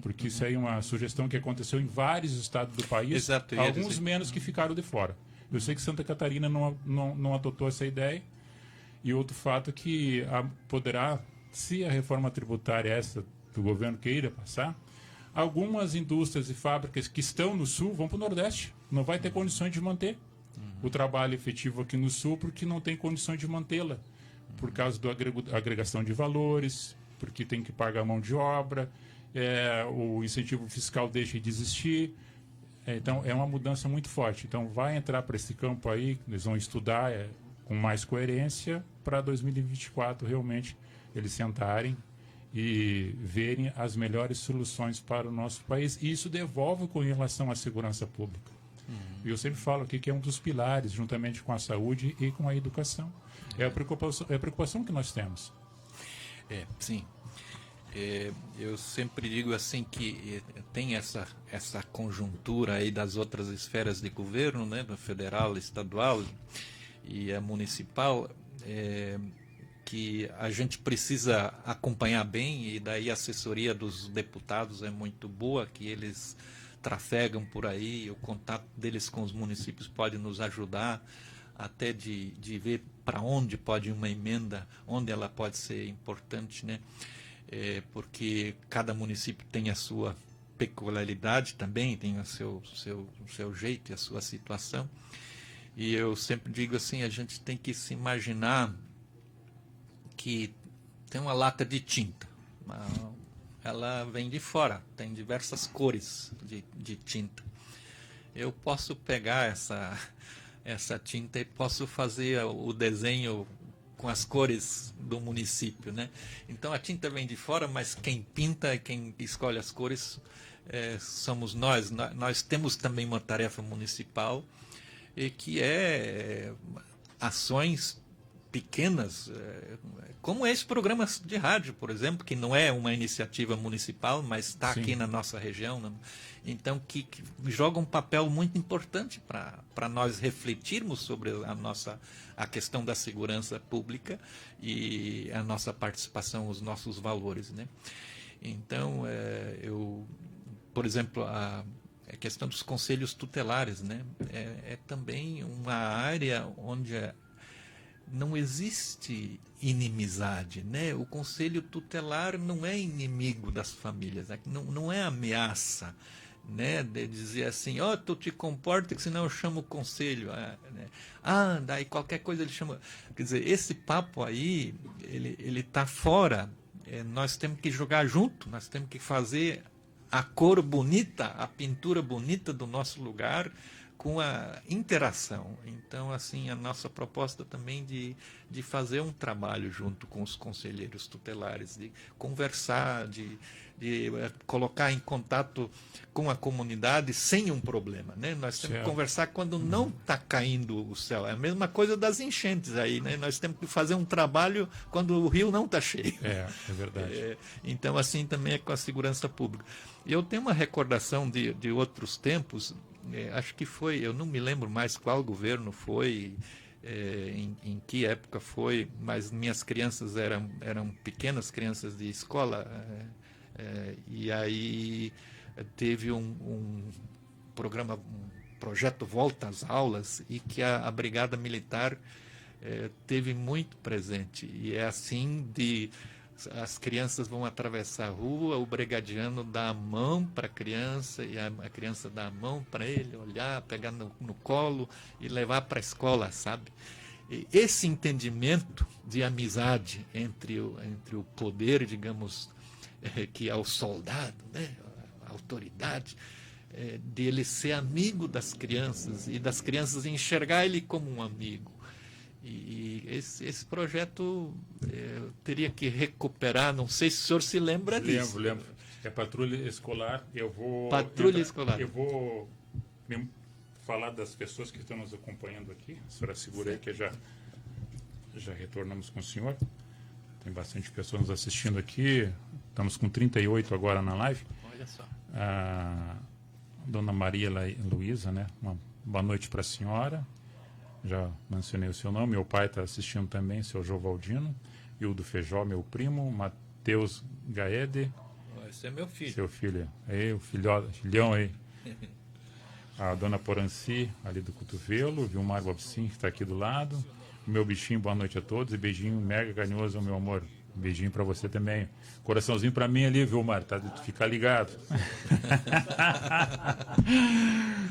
Porque isso aí é uma sugestão que aconteceu em vários estados do país, Exato, alguns menos que ficaram de fora. Eu sei que Santa Catarina não adotou essa ideia. E outro fato é que poderá, se a reforma tributária essa do governo queira passar, Algumas indústrias e fábricas que estão no Sul vão para o Nordeste. Não vai ter condições de manter o trabalho efetivo aqui no Sul, porque não tem condições de mantê-la. Por causa da agregação de valores, porque tem que pagar mão de obra, o incentivo fiscal deixa de existir. Então, é uma mudança muito forte. Então, vai entrar para esse campo aí, eles vão estudar com mais coerência para 2024 realmente eles sentarem e verem as melhores soluções para o nosso país. E isso devolve com relação à segurança pública. E eu sempre falo aqui que é um dos pilares, juntamente com a saúde e com a educação. É a preocupação que nós temos. Sim. Eu sempre digo assim que tem essa conjuntura aí das outras esferas de governo, né, do federal, estadual e a municipal, que a gente precisa acompanhar bem, e daí a assessoria dos deputados é muito boa, que eles trafegam por aí, o contato deles com os municípios pode nos ajudar até de ver para onde pode ir uma emenda, onde ela pode ser importante, né? Porque cada município tem a sua peculiaridade também, tem o seu jeito e a sua situação. E eu sempre digo assim, a gente tem que se imaginar que tem uma lata de tinta. Ela vem de fora, tem diversas cores de tinta. Eu posso pegar essa tinta e posso fazer o desenho com as cores do município, né? Então a tinta vem de fora, mas quem pinta, quem escolhe as cores somos nós. Nós temos também uma tarefa municipal, que é ações pequenas, como esse programa de rádio, por exemplo, que não é uma iniciativa municipal, mas está aqui na nossa região, né? Então que joga um papel muito importante para nós refletirmos sobre a questão da segurança pública e a nossa participação, os nossos valores, né? Então, por exemplo, a questão dos conselhos tutelares, né? É também uma área onde não existe inimizade, né? O conselho tutelar não é inimigo das famílias, não é ameaça, né? De dizer assim, tu te comporta que senão eu chamo o conselho, né? Daí qualquer coisa ele chama. Quer dizer, esse papo aí, ele tá fora. Nós temos que jogar junto, nós temos que fazer a cor bonita, a pintura bonita do nosso lugar, com a interação. Então, assim, a nossa proposta também de fazer um trabalho junto com os conselheiros tutelares, de conversar, de colocar em contato com a comunidade sem um problema, né? Nós temos que conversar quando não está caindo o céu. É a mesma coisa das enchentes aí, né? Nós temos que fazer um trabalho quando o rio não está cheio. É verdade. Então, assim também é com a segurança pública. Eu tenho uma recordação de outros tempos. Acho que foi, eu não me lembro mais qual governo foi, em que época foi, mas minhas crianças eram pequenas crianças de escola, e aí teve um programa, um projeto Volta às Aulas, e que a Brigada Militar teve muito presente, e é assim as crianças vão atravessar a rua, o brigadiano dá a mão para a criança e a criança dá a mão para ele, olhar, pegar no colo e levar para a escola, sabe? E esse entendimento de amizade entre o poder, digamos, que é o soldado, né? A autoridade, dele ser amigo das crianças e das crianças enxergar ele como um amigo. E esse projeto teria que recuperar, não sei se o senhor se lembra disso. Lembro. É patrulha escolar. Escolar. Eu vou falar das pessoas que estão nos acompanhando aqui. A senhora segura aí que já retornamos com o senhor. Tem bastante pessoas nos assistindo aqui. Estamos com 38 agora na live. Olha só. A dona Maria Luísa, né? Uma boa noite para a senhora. Já mencionei o seu nome. Meu pai está assistindo também, seu Jovaldino. Hildo Feijó, meu primo. Matheus Gaede. Esse é meu filho. Seu filho. Aí, o filhão aí. A dona Poranci, ali do cotovelo. Vilmar Bobsin, que está aqui do lado. meu bichinho, boa noite a todos. E beijinho mega carinhoso, meu amor. Beijinho para você também. Coraçãozinho para mim ali, viu, Mar? Fica ligado.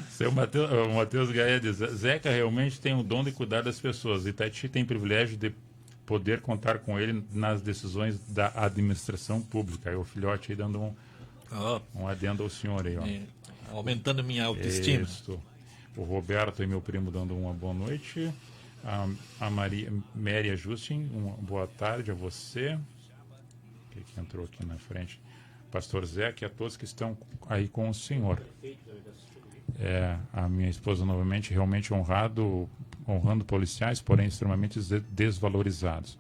Seu Matheus Gaia diz: Zeca realmente tem o dom de cuidar das pessoas. Itati tem privilégio de poder contar com ele nas decisões da administração pública. Aí o filhote aí dando um adendo ao senhor aí, ó. Aumentando minha autoestima. Isso. O Roberto e meu primo dando uma boa noite. A Maria Justin, uma boa tarde a você. O que entrou aqui na frente? Pastor Zeca e a todos que estão aí com o senhor. A minha esposa novamente, realmente honrando policiais, porém extremamente desvalorizados.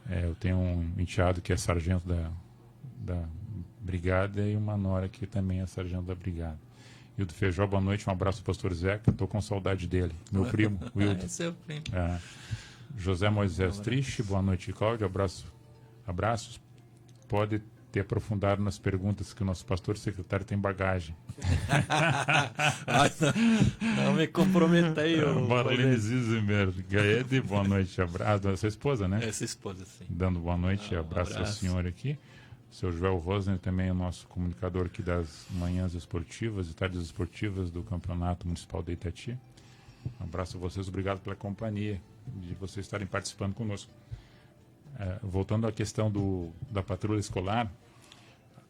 Eu tenho um enteado que é sargento da brigada e uma nora que também é sargento da brigada. Hildo Feijó, boa noite, um abraço do pastor Zeca, estou com saudade dele, meu primo, o Hildo. Esse é o primo. José Moisés Triste, boa noite, Cláudio, abraços. Pode ter aprofundado nas perguntas que o nosso pastor secretário tem bagagem. Não me comprometa aí. Marlene Zizimer, Gaede, boa noite, abraço. A sua esposa, né? Essa esposa, sim. Dando boa noite e abraço ao senhor aqui. Seu Joel Rosner também é o nosso comunicador aqui das manhãs esportivas e tardes esportivas do Campeonato Municipal de Itati. Um abraço a vocês, obrigado pela companhia, de vocês estarem participando conosco. Voltando à questão da patrulha escolar,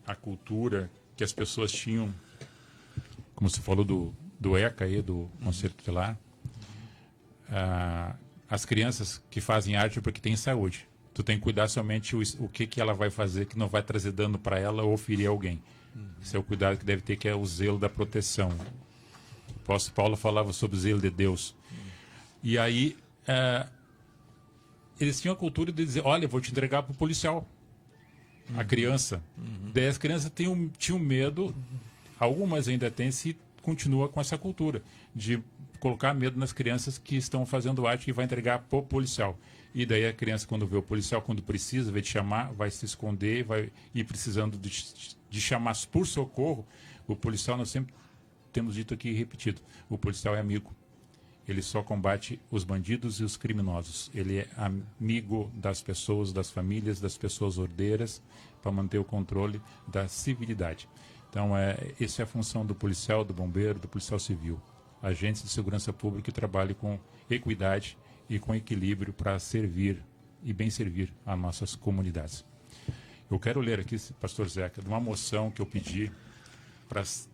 a cultura que as pessoas tinham, como se falou do ECA aí, do Conselho Tutelar, as crianças que fazem arte porque têm saúde. Tu tem que cuidar somente o que ela vai fazer, que não vai trazer dano para ela ou ferir alguém. Esse é o cuidado que deve ter, que é o zelo da proteção. O apóstolo Paulo falava sobre o zelo de Deus. E aí, eles tinham a cultura de dizer, olha, eu vou te entregar para o policial, a criança. Daí as crianças tinham medo, algumas ainda têm, se continua com essa cultura, de colocar medo nas crianças que estão fazendo arte e vai entregar para o policial. E daí a criança, quando vê o policial, quando precisa, vai te chamar, vai se esconder, vai ir precisando de chamar por socorro. O policial, nós sempre temos dito aqui e repetido, o policial é amigo. Ele só combate os bandidos e os criminosos. Ele é amigo das pessoas, das famílias, das pessoas ordeiras, para manter o controle da civilidade. Então, essa é a função do policial, do bombeiro, do policial civil. Agentes de segurança pública que trabalham com equidade e com equilíbrio para servir e bem servir as nossas comunidades. Eu quero ler aqui, pastor Zeca, de uma moção que eu pedi para as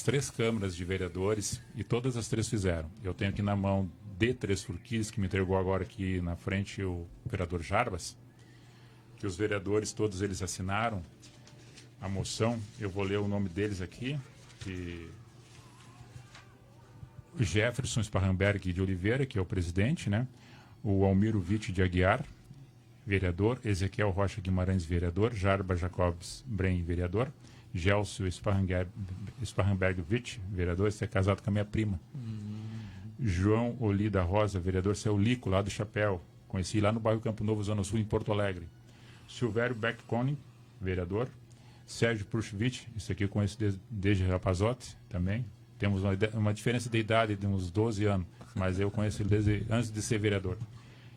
3 câmaras de vereadores e todas as 3 fizeram. Eu tenho aqui na mão de 3 Furquis, que me entregou agora aqui na frente o vereador Jarbas, que os vereadores, todos eles assinaram a moção. Eu vou ler o nome deles aqui, que Jefferson Sparrenberg de Oliveira, que é o presidente, né? O Almiro Witt de Aguiar, vereador. Ezequiel Rocha Guimarães, vereador. Jarba Jacobs Bren, vereador. Gelcio Sparrenberg Witt, vereador. Esse é casado com a minha prima. João Olida Rosa, vereador. Esse é o Lico, lá do Chapéu. Conheci lá no bairro Campo Novo, Zona Sul, em Porto Alegre. Silvério Beck Koning, vereador. Sérgio Prushvich, esse aqui eu conheço desde rapazote também. Temos uma diferença de idade de uns 12 anos, mas eu conheço ele desde antes de ser vereador.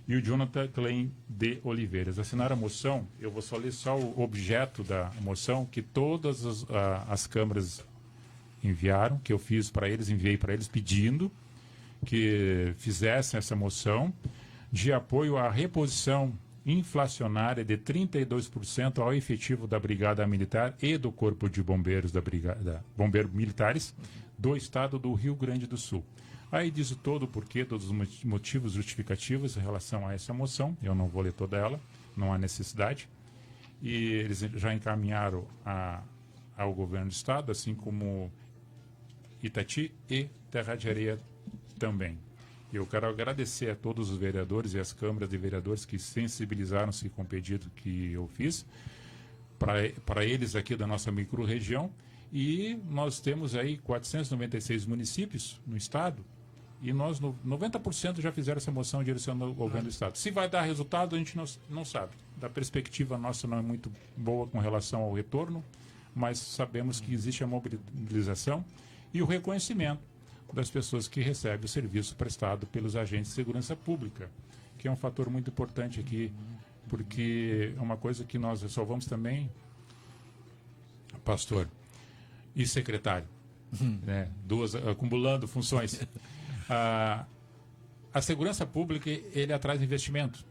E o Jonathan Klein de Oliveira. Eles assinaram a moção, eu vou só ler só o objeto da moção, que todas as câmaras enviaram, que eu fiz para eles, enviei para eles pedindo que fizessem essa moção de apoio à reposição inflacionária de 32% ao efetivo da Brigada Militar e do Corpo de Bombeiros da Brigada Bombeiros Militares do Estado do Rio Grande do Sul. Aí diz o todo o porquê, todos os motivos justificativos em relação a essa moção. Eu não vou ler toda ela, não há necessidade. E eles já encaminharam ao governo do Estado, assim como Itati e Terra de Areia também. Eu quero agradecer a todos os vereadores e as câmaras de vereadores que sensibilizaram-se com o pedido que eu fiz para eles aqui da nossa micro-região. E nós temos aí 496 municípios no estado e nós 90% já fizeram essa moção direcionando ao governo do estado. Se vai dar resultado, a gente não sabe. Da perspectiva nossa não é muito boa com relação ao retorno, mas sabemos que existe a mobilização e o reconhecimento. das pessoas que recebem o serviço prestado pelos agentes de segurança pública, que é um fator muito importante aqui, porque é uma coisa que nós resolvamos também, pastor e secretário, né? Duas, acumulando funções. A segurança pública, ele atrai investimento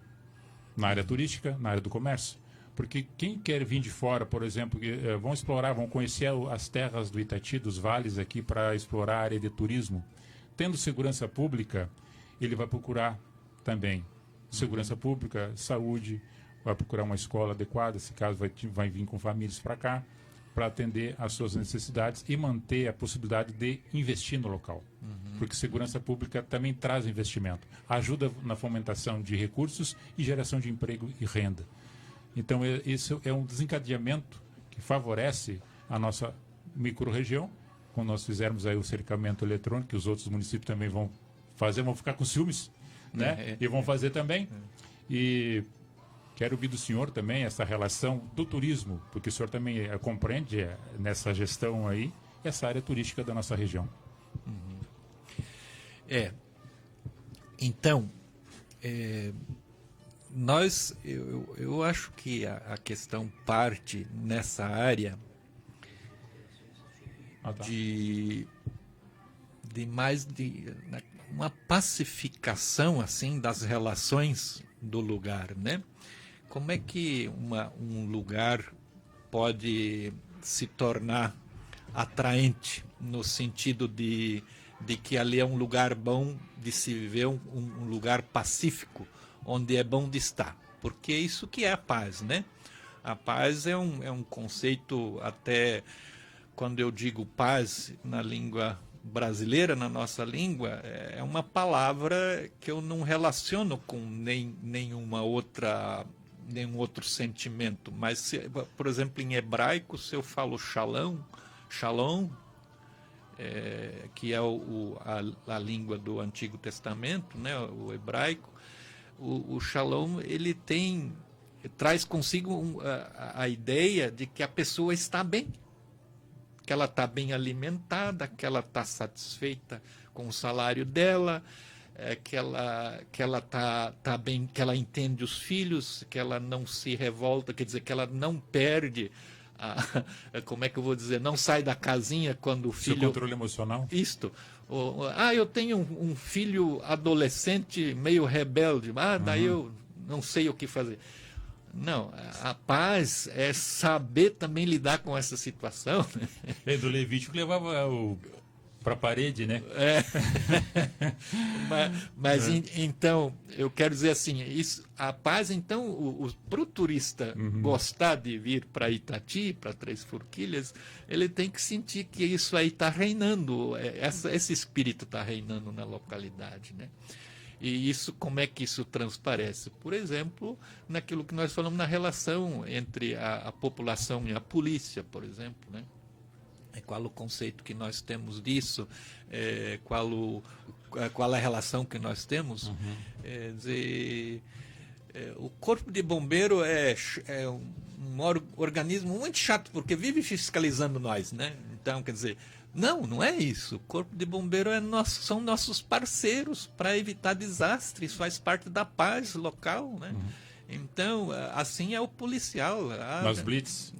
na área turística, na área do comércio. Porque quem quer vir de fora, por exemplo, vão explorar, vão conhecer as terras do Itati, dos vales aqui, para explorar a área de turismo. Tendo segurança pública, ele vai procurar também segurança pública, saúde, vai procurar uma escola adequada, se caso vai vir com famílias para cá, para atender às suas necessidades e manter a possibilidade de investir no local. Porque segurança pública também traz investimento, ajuda na fomentação de recursos e geração de emprego e renda. Então, isso é um desencadeamento que favorece a nossa micro-região. Quando nós fizermos aí o cercamento eletrônico, que os outros municípios também vão fazer, vão ficar com ciúmes, né? E vão fazer também. E quero ouvir do senhor também essa relação do turismo, porque o senhor também compreende nessa gestão aí essa área turística da nossa região. Então, eu acho que a questão parte nessa área de uma pacificação assim das relações do lugar, né? Como é que um lugar pode se tornar atraente no sentido de que ali é um lugar bom de se viver, um lugar pacífico, onde é bom de estar? Porque isso que é a paz, né? A paz é um conceito, até quando eu digo paz na língua brasileira, na nossa língua, é uma palavra que eu não relaciono com nenhum outro sentimento. Mas, por exemplo, em hebraico, se eu falo shalom, que é a língua do Antigo Testamento, né, o hebraico, o shalom, ele traz consigo a ideia de que a pessoa está bem, que ela está bem alimentada, que ela está satisfeita com o salário dela, que ela tá bem, que ela entende os filhos, que ela não se revolta, quer dizer, que ela não perde como é que eu vou dizer, não sai da casinha quando o filho... Seu controle emocional? Isto. Eu tenho um filho adolescente meio rebelde, daí eu não sei o que fazer. Não, a paz é saber também lidar com essa situação. É do Levítico que levava para a parede, né? Então, eu quero dizer assim, a paz, então, para o turista gostar de vir para Itati, para Três Forquilhas, ele tem que sentir que isso aí está reinando, esse espírito está reinando na localidade, né? E isso, como é que isso transparece? Por exemplo, naquilo que nós falamos na relação entre a população e a polícia, por exemplo, né? Qual o conceito que nós temos disso? Qual a relação que nós temos? O corpo de bombeiro é um organismo muito chato, porque vive fiscalizando nós, né? Então, quer dizer, não é isso. O corpo de bombeiro são nossos parceiros para evitar desastres, faz parte da paz local, né? Então, assim é o policial. Nas blitz.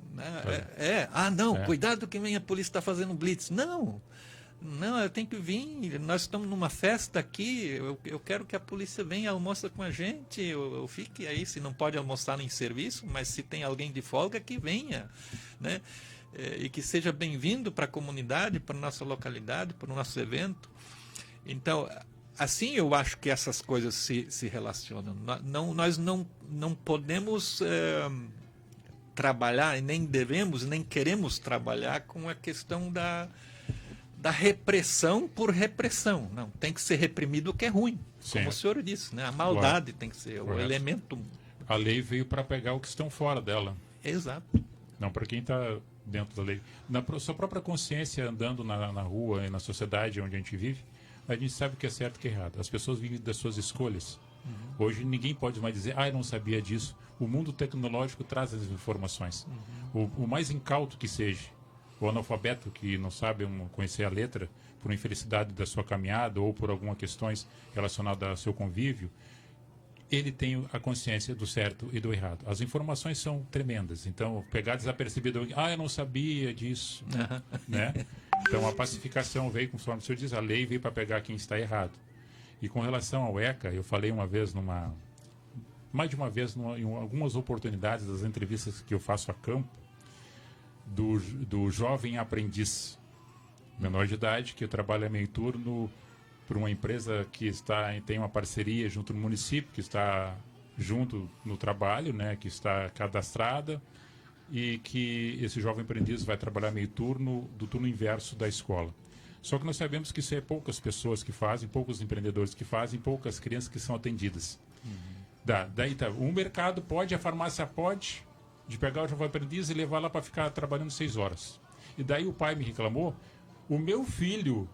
Cuidado que vem a polícia está fazendo blitz. Não, eu tenho que vir, nós estamos numa festa aqui, eu quero que a polícia venha, almoça com a gente, eu fique aí, se não pode almoçar em serviço, mas se tem alguém de folga, que venha, né? E que seja bem-vindo para a comunidade, para a nossa localidade, para o nosso evento. Então, assim eu acho que essas coisas se relacionam. Nós não podemos trabalhar, e nem devemos, nem queremos trabalhar com a questão da repressão por repressão. Não, tem que ser reprimido o que é ruim, como o senhor disse, né? A maldade tem que ser o elemento. A lei veio para pegar o que estão fora dela. Exato. Não para quem está dentro da lei. Na sua própria consciência, andando na rua e na sociedade onde a gente vive, a gente sabe o que é certo e o que é errado. As pessoas vivem das suas escolhas. Hoje ninguém pode mais dizer, eu não sabia disso. O mundo tecnológico traz as informações. O mais incauto que seja, o analfabeto que não sabe conhecer a letra por infelicidade da sua caminhada ou por algumas questões relacionadas ao seu convívio, ele tem a consciência do certo e do errado. As informações são tremendas. Então, pegar desapercebido, eu não sabia disso. Né? Então, a pacificação veio, conforme o senhor diz, a lei veio para pegar quem está errado. E com relação ao ECA, eu falei uma vez, mais de uma vez, em algumas oportunidades das entrevistas que eu faço a campo, do jovem aprendiz, menor de idade, que trabalha meio turno por uma empresa que tem uma parceria junto no município, que está junto no trabalho, né, que está cadastrada, e que esse jovem aprendiz vai trabalhar meio turno do turno inverso da escola. Só que nós sabemos que isso é poucas pessoas que fazem, poucos empreendedores que fazem, poucas crianças que são atendidas. Daí tá, o mercado pode, a farmácia pode, de pegar o jovem aprendiz e levar lá para ficar trabalhando 6 horas. E daí o pai me reclamou, o meu filho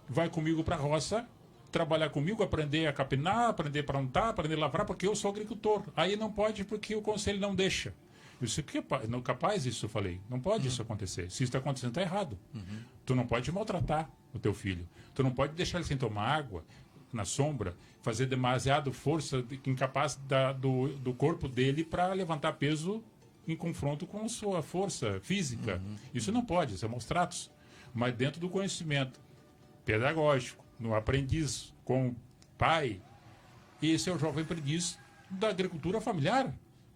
vai comigo para a roça, trabalhar comigo, aprender a capinar, aprender a plantar, aprender a lavrar, porque eu sou agricultor. Aí não pode porque o conselho não deixa. Eu disse, não capaz isso, eu falei. Não pode isso acontecer. Se isso está acontecendo, está errado. Tu não pode maltratar o teu filho. Tu não pode deixar ele sem tomar água, na sombra, fazer demasiado força, incapaz do corpo dele para levantar peso em confronto com a sua força física. Isso não pode, isso é maus tratos. Mas dentro do conhecimento pedagógico, no aprendiz com o pai, esse é o jovem aprendiz da agricultura familiar.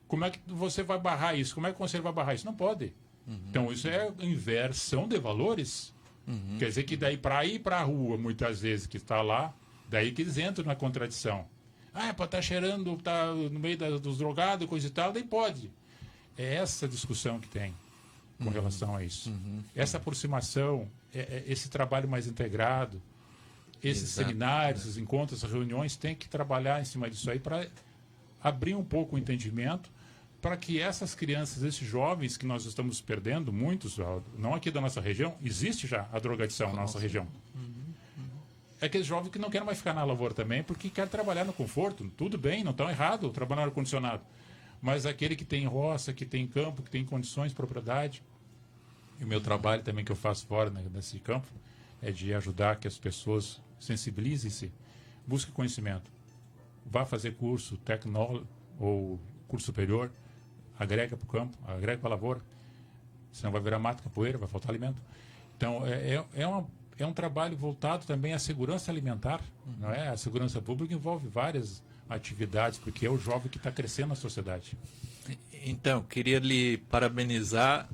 Como é que você vai barrar isso? Como é que o conselho vai barrar isso? Não pode. Então, isso é inversão de valores. Quer dizer que daí para ir para a rua, muitas vezes, que está lá, daí que eles entram na contradição. Pode estar cheirando, tá no meio dos drogados, coisa e tal, daí pode. É essa discussão que tem com relação a isso. Essa aproximação, esse trabalho mais integrado, esses seminários, esses encontros, essas reuniões, tem que trabalhar em cima disso aí para abrir um pouco o entendimento, para que essas crianças, esses jovens que nós estamos perdendo, muitos, não aqui da nossa região, existe já a drogadição na nossa região. É aqueles jovens que não querem mais ficar na lavoura também, porque querem trabalhar no conforto. Tudo bem, não estão errado trabalhar no ar-condicionado. Mas aquele que tem roça, que tem campo, que tem condições, propriedade. E o meu trabalho também que eu faço fora, né, nesse campo, é de ajudar que as pessoas sensibilizem-se, busquem conhecimento. Vá fazer curso tecnólogo ou curso superior, agrega para o campo, agrega para a lavoura, senão vai virar mato, capoeira, vai faltar alimento. Então, é um trabalho voltado também à segurança alimentar, não é? A segurança pública envolve várias atividades, porque é o jovem que está crescendo na sociedade. Então, queria lhe parabenizar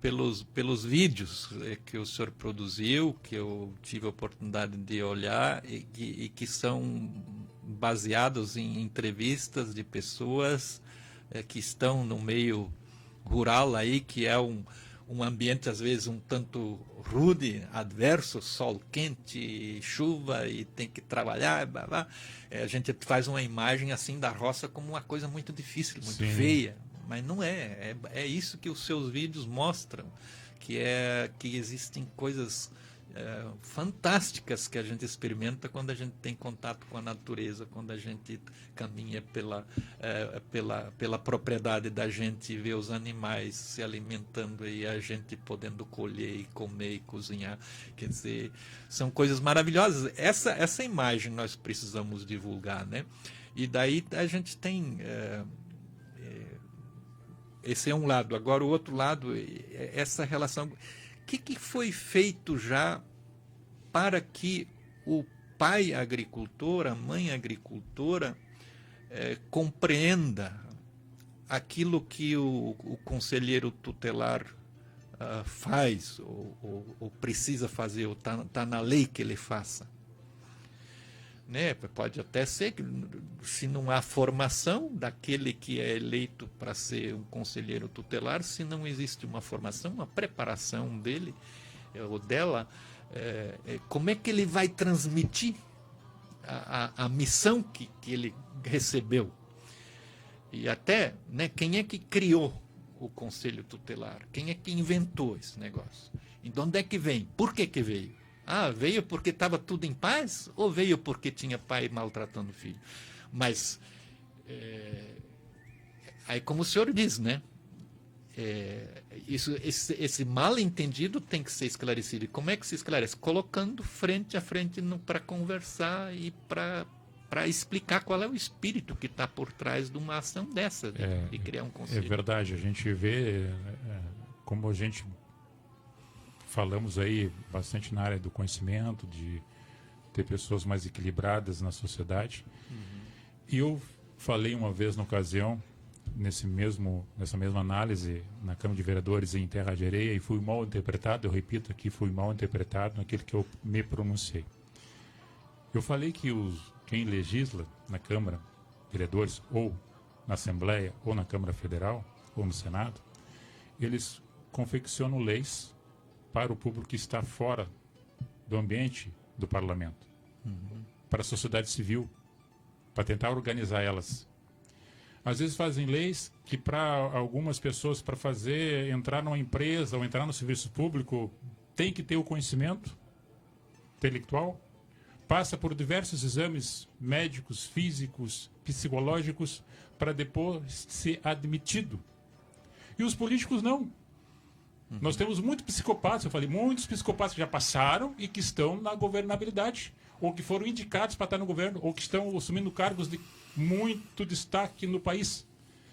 pelos vídeos que o senhor produziu, que eu tive a oportunidade de olhar e que são baseados em entrevistas de pessoas que estão no meio rural aí, que é um ambiente às vezes um tanto rude, adverso, sol quente, chuva e tem que trabalhar, blá, blá. A gente faz uma imagem assim da roça como uma coisa muito difícil, muito feia, mas não é isso que os seus vídeos mostram, que existem coisas fantásticas que a gente experimenta quando a gente tem contato com a natureza, quando a gente caminha pela propriedade da gente, vê os animais se alimentando e a gente podendo colher e comer e cozinhar. Quer dizer, são coisas maravilhosas. Essa imagem nós precisamos divulgar, né? E daí a gente tem... esse é um lado. Agora o outro lado, essa relação... O que foi feito já para que o pai agricultor, a mãe agricultora, compreenda aquilo que o conselheiro tutelar faz ou precisa fazer, ou está na lei que ele faça? Né? Pode até ser que, se não há formação daquele que é eleito para ser um conselheiro tutelar, se não existe uma formação, uma preparação dele ou dela, como é que ele vai transmitir a missão que ele recebeu? E até, né, quem é que criou o conselho tutelar? Quem é que inventou esse negócio? E de onde é que vem? Por que veio? Veio porque estava tudo em paz? Ou veio porque tinha pai maltratando o filho? Mas, aí como o senhor diz, né? esse mal-entendido tem que ser esclarecido. E como é que se esclarece? Colocando frente a frente para conversar e para explicar qual é o espírito que está por trás de uma ação dessa, de criar um conselho. É verdade, a gente vê, como a gente falamos aí bastante na área do conhecimento, de ter pessoas mais equilibradas na sociedade. E eu falei uma vez na ocasião, nessa mesma análise na Câmara de Vereadores em Terra de Areia, e fui mal interpretado, eu repito aqui, fui mal interpretado naquilo que eu me pronunciei. Eu falei que quem legisla na Câmara de Vereadores, ou na Assembleia, ou na Câmara Federal, ou no Senado, eles confeccionam leis para o público que está fora do ambiente do parlamento, para a sociedade civil, para tentar organizar elas. Às vezes fazem leis que para algumas pessoas, para entrar numa empresa ou entrar no serviço público, tem que ter o conhecimento intelectual, passa por diversos exames médicos, físicos, psicológicos, para depois ser admitido. E os políticos não. Nós temos muitos psicopatas, eu falei, muitos psicopatas que já passaram e que estão na governabilidade, ou que foram indicados para estar no governo, ou que estão assumindo cargos de muito destaque no país.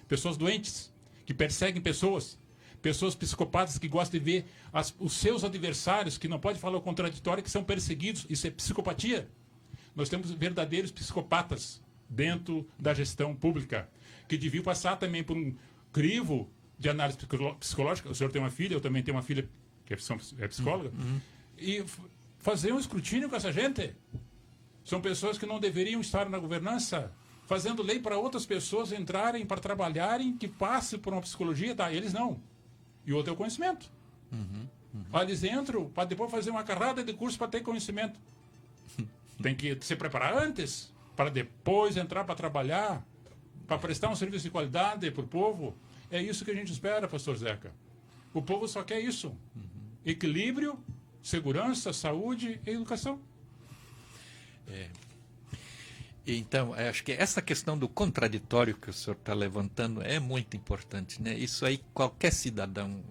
Pessoas doentes, que perseguem pessoas psicopatas que gostam de ver os seus adversários, que não podem falar o contraditório, que são perseguidos. Isso é psicopatia. Nós temos verdadeiros psicopatas dentro da gestão pública, que deviam passar também por um crivo de análise psicológica. O senhor tem uma filha, eu também tenho uma filha que é psicóloga, e fazer um escrutínio com essa gente. São pessoas que não deveriam estar na governança, fazendo lei para outras pessoas entrarem, para trabalharem, que passe por uma psicologia, tá? Eles não. E outro é o conhecimento. Eles entram para depois fazer uma carrada de curso para ter conhecimento. Tem que se preparar antes, para depois entrar para trabalhar, para prestar um serviço de qualidade para o povo. É isso que a gente espera, pastor Zeca. O povo só quer isso. Equilíbrio, segurança, saúde e educação. Então, acho que essa questão do contraditório que o senhor está levantando é muito importante, né? Isso aí, qualquer cidadão,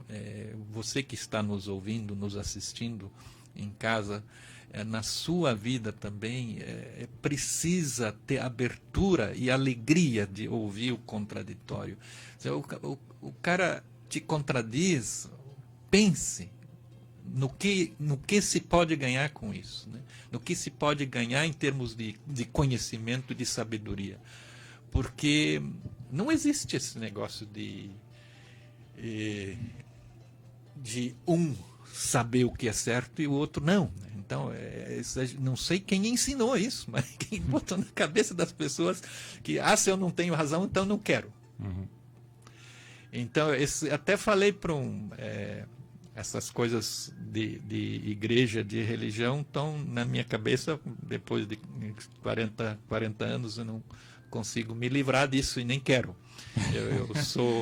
você que está nos ouvindo, nos assistindo em casa, na sua vida também, precisa ter abertura e alegria de ouvir o contraditório. O cara te contradiz, pense no que se pode ganhar com isso, né? No que se pode ganhar em termos de conhecimento, de sabedoria. Porque não existe esse negócio de um saber o que é certo e o outro não, né? Então, não sei quem ensinou isso, mas quem botou na cabeça das pessoas que, se eu não tenho razão, então não quero. Então, até falei para essas coisas de igreja, de religião, estão na minha cabeça. Depois de 40 anos, eu não consigo me livrar disso e nem quero. Eu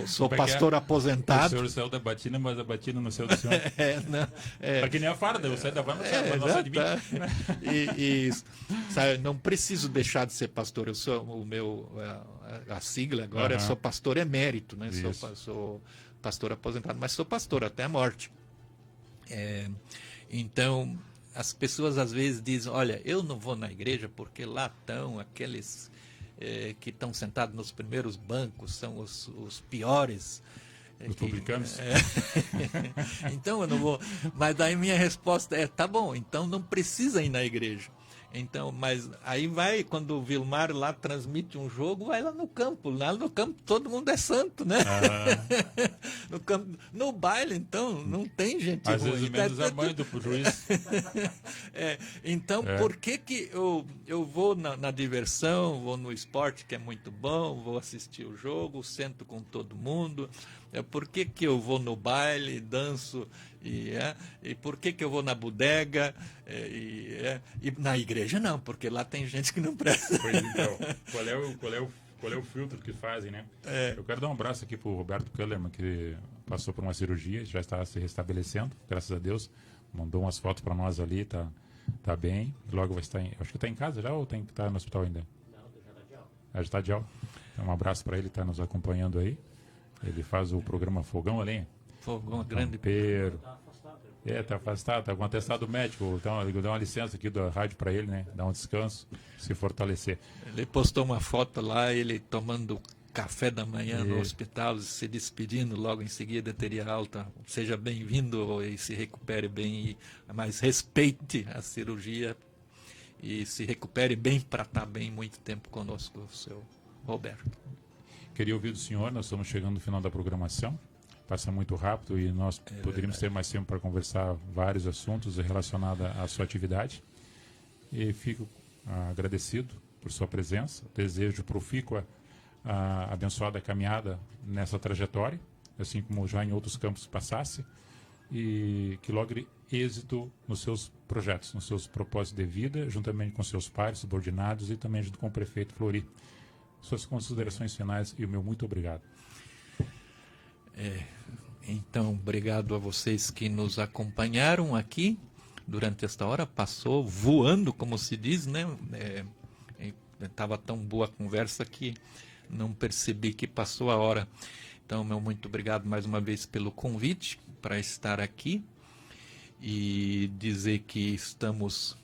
sou pastor aposentado. O senhor saiu da batina, mas a batina não saiu do senhor. Para que nem a farda, eu saio da farda, mas não sai de mim. Sabe, não preciso deixar de ser pastor. Eu sou a sigla agora, eu sou pastor emérito, né? Sou pastor aposentado, mas sou pastor até a morte. Então, as pessoas às vezes dizem, olha, eu não vou na igreja porque lá estão aqueles que estão sentados nos primeiros bancos, são os piores. Os publicanos. Então eu não vou. Mas daí minha resposta tá bom, então não precisa ir na igreja. Então, mas aí vai, quando o Vilmar lá transmite um jogo, vai lá no campo. Lá no campo todo mundo é santo, né? No campo, no baile, então, não tem gente às ruim. Vezes menos a mãe do juiz. Então, por que eu vou na diversão, vou no esporte, que é muito bom, vou assistir o jogo, sento com todo mundo? Por que eu vou no baile, danço, e por que eu vou na bodega, e na igreja não, porque lá tem gente que não presta. Pois então, qual é o filtro que fazem, né? Eu quero dar um abraço aqui pro Roberto Kellerman, que passou por uma cirurgia, já está se restabelecendo, graças a Deus. Mandou umas fotos para nós ali, tá bem. Logo vai estar acho que está em casa já ou tá no hospital ainda? Não, já está de aula. Já está de aula. Então, um abraço para ele, está nos acompanhando aí. Ele faz o programa Fogão a Lenha. Fogão grande. Campeiro. Tá afastado, tá com atestado médico. Então, eu dou uma licença aqui da rádio para ele, né? Dar um descanso, se fortalecer. Ele postou uma foto lá, ele tomando café da manhã no hospital, se despedindo, logo em seguida teria alta. Seja bem-vindo e se recupere bem, mas respeite a cirurgia e se recupere bem para estar bem muito tempo conosco, o seu Roberto. Queria ouvir do senhor, nós estamos chegando no final da programação. Passa muito rápido e nós poderíamos ter mais tempo para conversar vários assuntos relacionados à sua atividade. E fico agradecido por sua presença. Desejo profícua a abençoada caminhada nessa trajetória, assim como já em outros campos passasse, e que logre êxito nos seus projetos, nos seus propósitos de vida, juntamente com seus pares, subordinados e também junto com o prefeito Flori. Suas considerações finais e o meu muito obrigado. Então, obrigado a vocês que nos acompanharam aqui durante esta hora. Passou voando, como se diz, né? Estava tão boa a conversa que não percebi que passou a hora. Então, meu muito obrigado mais uma vez pelo convite para estar aqui e dizer que estamos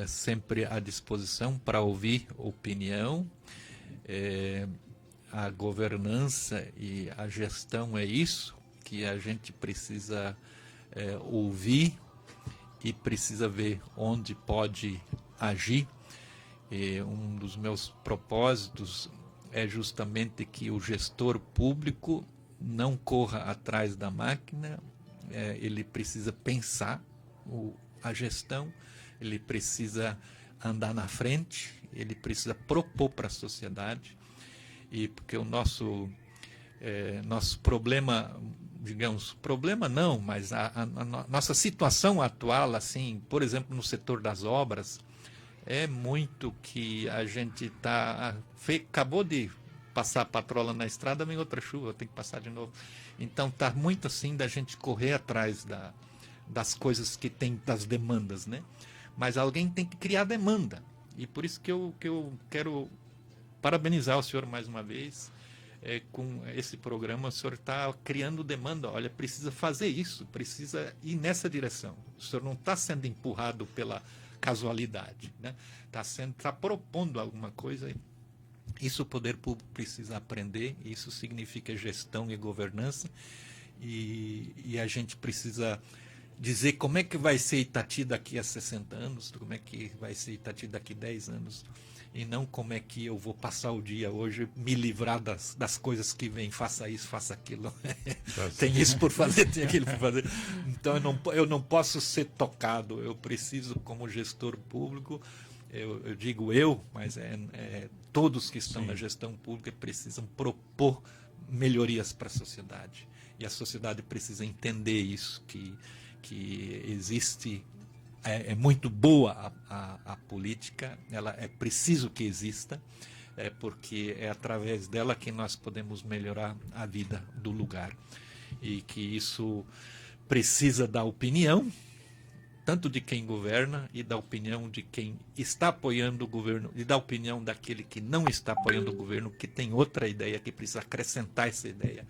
sempre à disposição para ouvir opinião. A governança e a gestão é isso que a gente precisa ouvir e precisa ver onde pode agir. Um dos meus propósitos é justamente que o gestor público não corra atrás da máquina, ele precisa pensar a gestão, ele precisa andar na frente, ele precisa propor para a sociedade. E porque o nosso problema, digamos, problema não, mas a nossa situação atual, assim, por exemplo, no setor das obras, é muito que a gente acabou de passar a patrola na estrada, vem outra chuva, tem que passar de novo. Então está muito assim da gente correr atrás das coisas que tem, das demandas, né? Mas alguém tem que criar demanda. E por isso que eu quero parabenizar o senhor mais uma vez. Com esse programa, o senhor está criando demanda. Olha, precisa fazer isso, precisa ir nessa direção. O senhor não está sendo empurrado pela casualidade, né? Está propondo alguma coisa. Isso o poder público precisa aprender. Isso significa gestão e governança. E a gente precisa dizer como é que vai ser Itati daqui a 60 anos, como é que vai ser Itati daqui a 10 anos, e não como é que eu vou passar o dia hoje, me livrar das coisas que vêm, faça isso, faça aquilo. Tem isso por fazer, tem aquilo por fazer. Então eu não posso ser tocado, eu preciso, como gestor público, eu digo mas todos que estão na gestão pública precisam propor melhorias para a sociedade. E a sociedade precisa entender isso, que existe, é muito boa a política, ela é preciso que exista, porque é através dela que nós podemos melhorar a vida do lugar. E que isso precisa da opinião, tanto de quem governa e da opinião de quem está apoiando o governo e da opinião daquele que não está apoiando o governo, que tem outra ideia, que precisa acrescentar essa ideia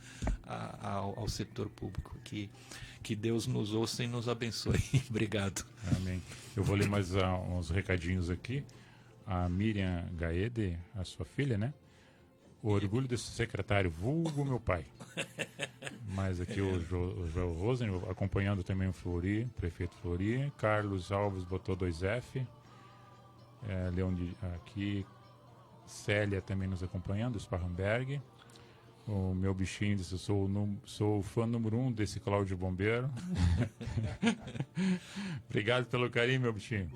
ao setor público. Que Deus nos ouça e nos abençoe. Obrigado. Amém. Eu vou ler mais uns recadinhos aqui. A Miriam Gaede, a sua filha, né? O orgulho desse secretário, vulgo meu pai. Mas aqui o João Rosen, acompanhando também o Flori, prefeito Flori. Carlos Alves botou 2F. Leon aqui. Célia também nos acompanhando, Sparrenberg. O meu bichinho disse, sou o fã número 1 desse Cláudio Bombeiro. Obrigado pelo carinho, meu bichinho.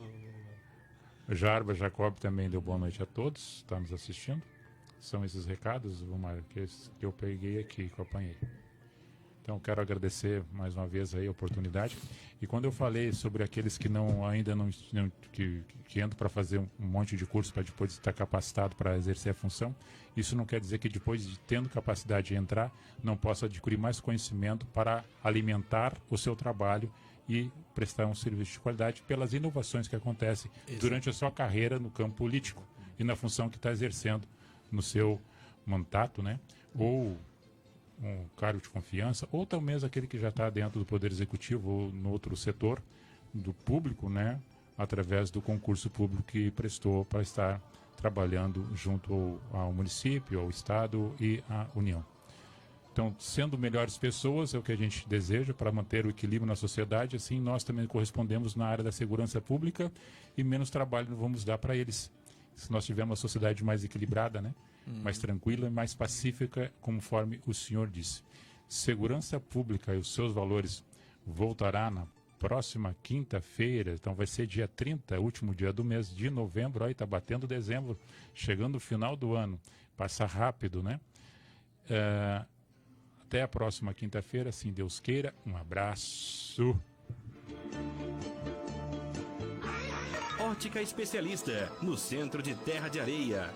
O Jarba Jacob também deu boa noite a todos, está nos assistindo. São esses recados, Vilmar, que eu peguei aqui, que eu apanhei. Então, quero agradecer mais uma vez aí a oportunidade. E quando eu falei sobre aqueles que ainda não que entram para fazer um monte de curso para depois estar capacitado para exercer a função, isso não quer dizer que depois de tendo capacidade de entrar, não possa adquirir mais conhecimento para alimentar o seu trabalho e prestar um serviço de qualidade pelas inovações que acontecem durante a sua carreira no campo político e na função que está exercendo no seu mandato, né? Ou um cargo de confiança, ou também aquele que já está dentro do Poder Executivo ou no outro setor do público, né, através do concurso público que prestou para estar trabalhando junto ao município, ao Estado e à União. Então, sendo melhores pessoas, é o que a gente deseja para manter o equilíbrio na sociedade, assim nós também correspondemos na área da segurança pública e menos trabalho vamos dar para eles. Se nós tivermos uma sociedade mais equilibrada, né? Mais tranquila e mais pacífica, conforme o senhor disse. Segurança pública e os seus valores voltará na próxima quinta-feira, então vai ser dia 30, último dia do mês de novembro, aí está batendo dezembro, chegando o final do ano, passa rápido, né? Até a próxima quinta-feira, se Deus queira, um abraço. Ótica Especialista, no centro de Terra de Areia.